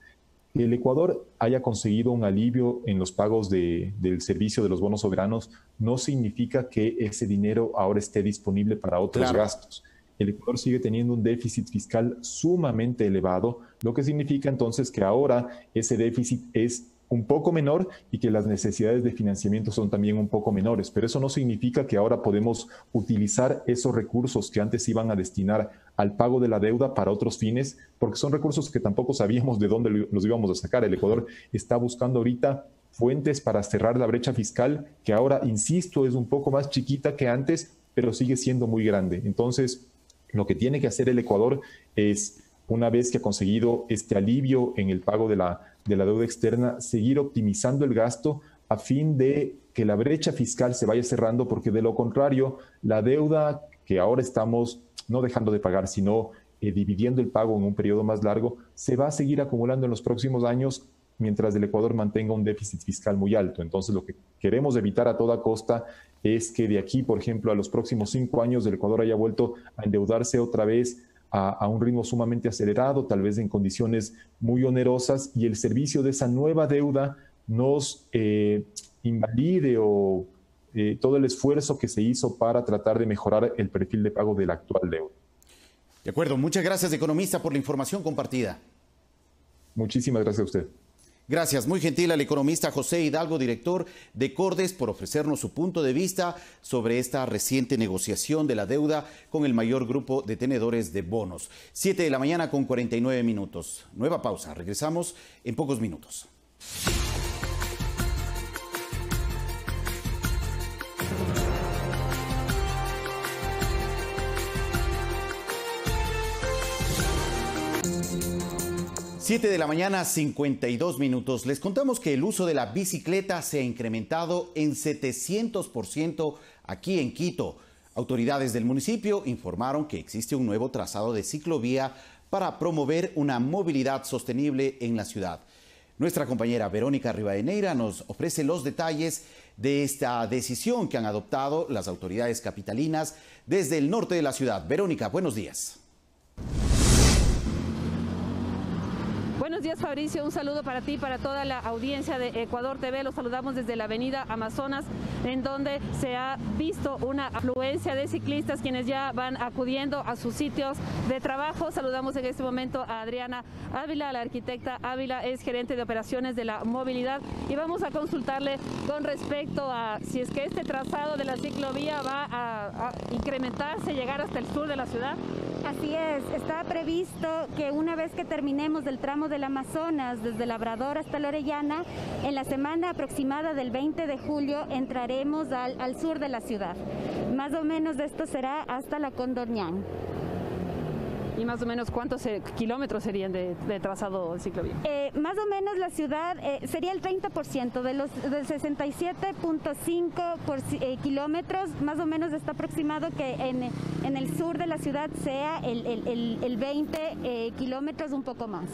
Que el Ecuador haya conseguido un alivio en los pagos del servicio de los bonos soberanos no significa que ese dinero ahora esté disponible para otros gastos. El Ecuador sigue teniendo un déficit fiscal sumamente elevado, lo que significa entonces que ahora ese déficit es un poco menor y que las necesidades de financiamiento son también un poco menores. Pero eso no significa que ahora podemos utilizar esos recursos que antes iban a destinar al pago de la deuda para otros fines, porque son recursos que tampoco sabíamos de dónde los íbamos a sacar. El Ecuador está buscando ahorita fuentes para cerrar la brecha fiscal, que ahora, insisto, es un poco más chiquita que antes, pero sigue siendo muy grande. Entonces, lo que tiene que hacer el Ecuador es, una vez que ha conseguido este alivio en el pago de la deuda externa, seguir optimizando el gasto a fin de que la brecha fiscal se vaya cerrando, porque de lo contrario, la deuda que ahora estamos no dejando de pagar, sino dividiendo el pago en un periodo más largo, se va a seguir acumulando en los próximos años mientras el Ecuador mantenga un déficit fiscal muy alto. Entonces, lo que queremos evitar a toda costa es que de aquí, por ejemplo, a los próximos 5 años, el Ecuador haya vuelto a endeudarse otra vez a un ritmo sumamente acelerado, tal vez en condiciones muy onerosas, y el servicio de esa nueva deuda nos invalide todo el esfuerzo que se hizo para tratar de mejorar el perfil de pago de la actual deuda. De acuerdo, muchas gracias, economista, por la información compartida. Muchísimas gracias a usted. Gracias, muy gentil al economista José Hidalgo, director de Cordes, por ofrecernos su punto de vista sobre esta reciente negociación de la deuda con el mayor grupo de tenedores de bonos. 7 de la mañana con 49 minutos. Nueva pausa, regresamos en pocos minutos. Siete de la mañana, 52 minutos. Les contamos que el uso de la bicicleta se ha incrementado en 700% aquí en Quito. Autoridades del municipio informaron que existe un nuevo trazado de ciclovía para promover una movilidad sostenible en la ciudad. Nuestra compañera Verónica Rivadeneira nos ofrece los detalles de esta decisión que han adoptado las autoridades capitalinas desde el norte de la ciudad. Verónica, buenos días. Buenos días, Fabricio, un saludo para ti, para toda la audiencia de Ecuador TV. Los saludamos desde la avenida Amazonas, en donde se ha visto una afluencia de ciclistas quienes ya van acudiendo a sus sitios de trabajo. Saludamos en este momento a Adriana Ávila, la arquitecta Ávila es gerente de operaciones de la movilidad, y vamos a consultarle con respecto a si es que este trazado de la ciclovía va a incrementarse, llegar hasta el sur de la ciudad. Así es, está previsto que una vez que terminemos del tramo del Amazonas, desde Labrador hasta la Orellana, en la semana aproximada del 20 de julio entraremos al sur de la ciudad. Más o menos esto será hasta la Condorñán. ¿Y más o menos cuántos kilómetros serían de trazado de ciclovía? Más o menos la ciudad sería el 30% de los 67.5 kilómetros, más o menos está aproximado que en el sur de la ciudad sea el 20 kilómetros, un poco más.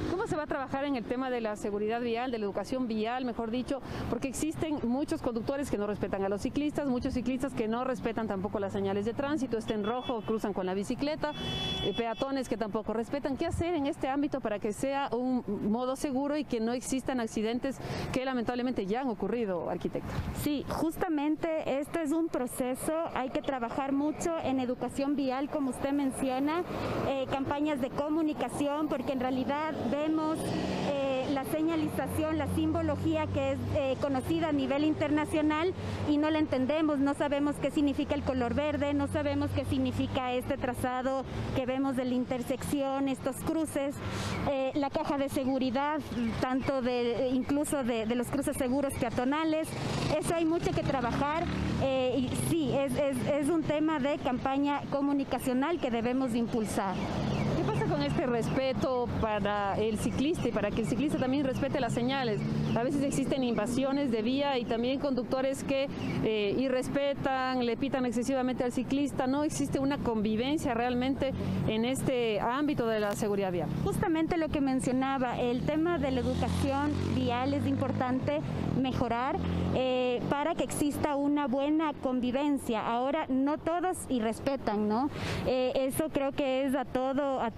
¿Cómo se va a trabajar en el tema de la seguridad vial, de la educación vial, mejor dicho? Porque existen muchos conductores que no respetan a los ciclistas, muchos ciclistas que no respetan tampoco las señales de tránsito, está en rojo, cruzan con la bicicleta, peatones que tampoco respetan. ¿Qué hacer en este ámbito para que sea un modo seguro y que no existan accidentes que lamentablemente ya han ocurrido, arquitecta? Sí, justamente esto es un proceso, hay que trabajar mucho en educación vial, como usted menciona, campañas de comunicación, porque en realidad vemos la señalización, la simbología que es conocida a nivel internacional y no la entendemos, no sabemos qué significa el color verde, no sabemos qué significa este trazado que vemos de la intersección, estos cruces, la caja de seguridad, tanto incluso de los cruces seguros peatonales. Eso hay mucho que trabajar y sí, es un tema de campaña comunicacional que debemos impulsar. ¿Qué pasa con este respeto para el ciclista y para que el ciclista también respete las señales? A veces existen invasiones de vía y también conductores que irrespetan, le pitan excesivamente al ciclista. ¿No existe una convivencia realmente en este ámbito de la seguridad vial? Justamente lo que mencionaba, el tema de la educación vial es importante mejorar para que exista una buena convivencia. Ahora no todos irrespetan, ¿no? Eso creo que es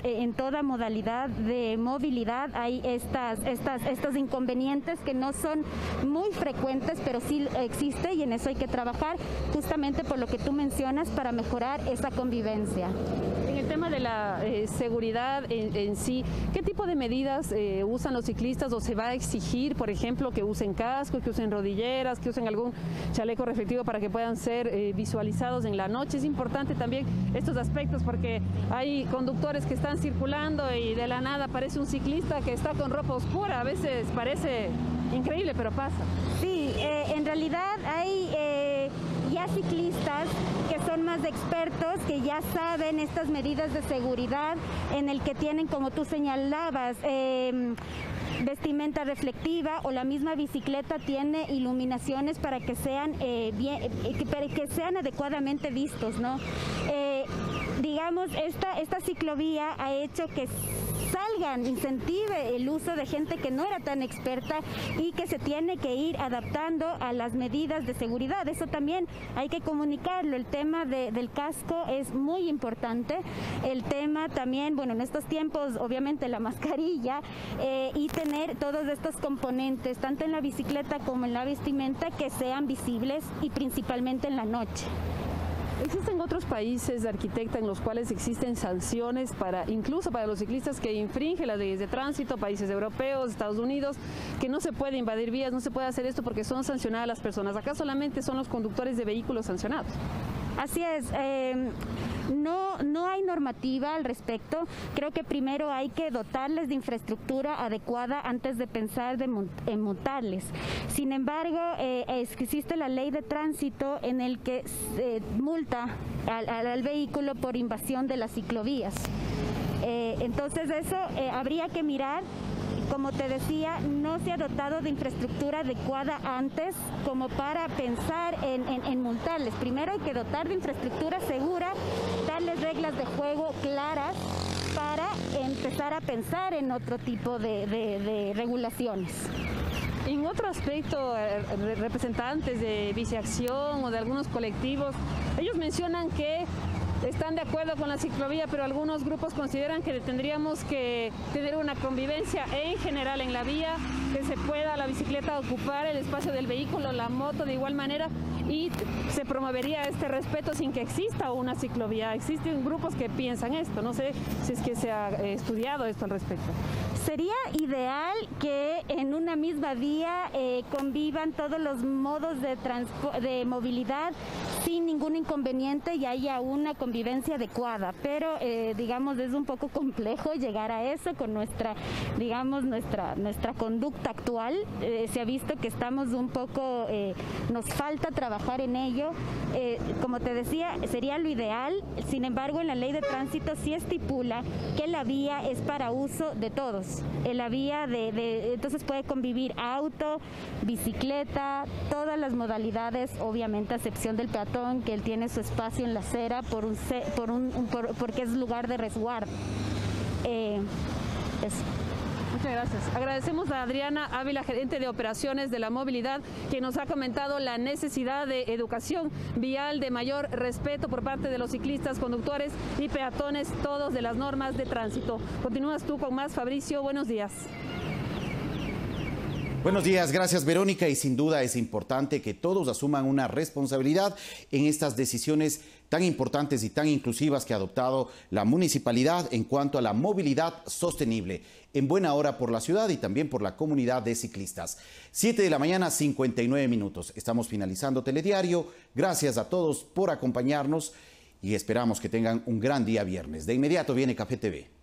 en toda modalidad de movilidad hay estos inconvenientes que no son muy frecuentes, pero sí existe y en eso hay que trabajar justamente por lo que tú mencionas para mejorar esa convivencia. En el tema de la seguridad en sí, ¿qué tipo de medidas usan los ciclistas o se va a exigir, por ejemplo, que usen casco, que usen rodilleras, que usen algún chaleco reflectivo para que puedan ser visualizados en la noche? Es importante también estos aspectos porque hay conductores que están circulando y de la nada aparece un ciclista que está con ropa oscura, a veces parece increíble, pero pasa. Sí, en realidad hay ya ciclistas que son más expertos, que ya saben estas medidas de seguridad en el que tienen, como tú señalabas, vestimenta reflectiva o la misma bicicleta tiene iluminaciones para que sean que sean adecuadamente vistos, ¿no? Digamos, esta ciclovía ha hecho que incentive el uso de gente que no era tan experta y que se tiene que ir adaptando a las medidas de seguridad. Eso también hay que comunicarlo. El tema del casco es muy importante. El tema también, bueno, en estos tiempos, obviamente la mascarilla y tener todos estos componentes, tanto en la bicicleta como en la vestimenta, que sean visibles y principalmente en la noche. ¿Existen otros países, arquitecta, en los cuales existen sanciones incluso para los ciclistas que infringen las leyes de tránsito, países europeos, Estados Unidos, que no se puede invadir vías, no se puede hacer esto porque son sancionadas las personas? Acá solamente son los conductores de vehículos sancionados. Así es, no hay normativa al respecto. Creo que primero hay que dotarles de infraestructura adecuada antes de pensar en multarles. Sin embargo, existe la ley de tránsito en el que multa al vehículo por invasión de las ciclovías. Entonces eso habría que mirar. Como te decía, no se ha dotado de infraestructura adecuada antes como para pensar en multarles. Primero hay que dotar de infraestructura segura, darles reglas de juego claras para empezar a pensar en otro tipo de regulaciones. En otro aspecto, representantes de Viceacción o de algunos colectivos, ellos mencionan que están de acuerdo con la ciclovía, pero algunos grupos consideran que tendríamos que tener una convivencia en general en la vía, que se pueda la bicicleta ocupar el espacio del vehículo, la moto de igual manera, y se promovería este respeto sin que exista una ciclovía. Existen grupos que piensan esto, no sé si es que se ha estudiado esto al respecto. Sería ideal que en una misma vía convivan todos los modos de movilidad sin ningún inconveniente y haya una convivencia adecuada, pero digamos es un poco complejo llegar a eso con nuestra conducta actual. Se ha visto que estamos un poco, nos falta trabajar en ello. Como te decía, sería lo ideal. Sin embargo, en la ley de tránsito sí estipula que la vía es para uso de todos. En la vía entonces puede convivir auto, bicicleta, todas las modalidades, obviamente a excepción del peatón, que él tiene su espacio en la acera porque es lugar de resguardo. Eso. Muchas gracias. Agradecemos a Adriana Ávila, gerente de operaciones de la movilidad, que nos ha comentado la necesidad de educación vial, de mayor respeto por parte de los ciclistas, conductores y peatones, todos de las normas de tránsito. Continúas tú con más, Fabricio. Buenos días. Buenos días, gracias Verónica, y sin duda es importante que todos asuman una responsabilidad en estas decisiones tan importantes y tan inclusivas que ha adoptado la municipalidad en cuanto a la movilidad sostenible en buena hora por la ciudad y también por la comunidad de ciclistas. 7 de la mañana, 59 minutos. Estamos finalizando Telediario. Gracias a todos por acompañarnos y esperamos que tengan un gran día viernes. De inmediato viene Café TV.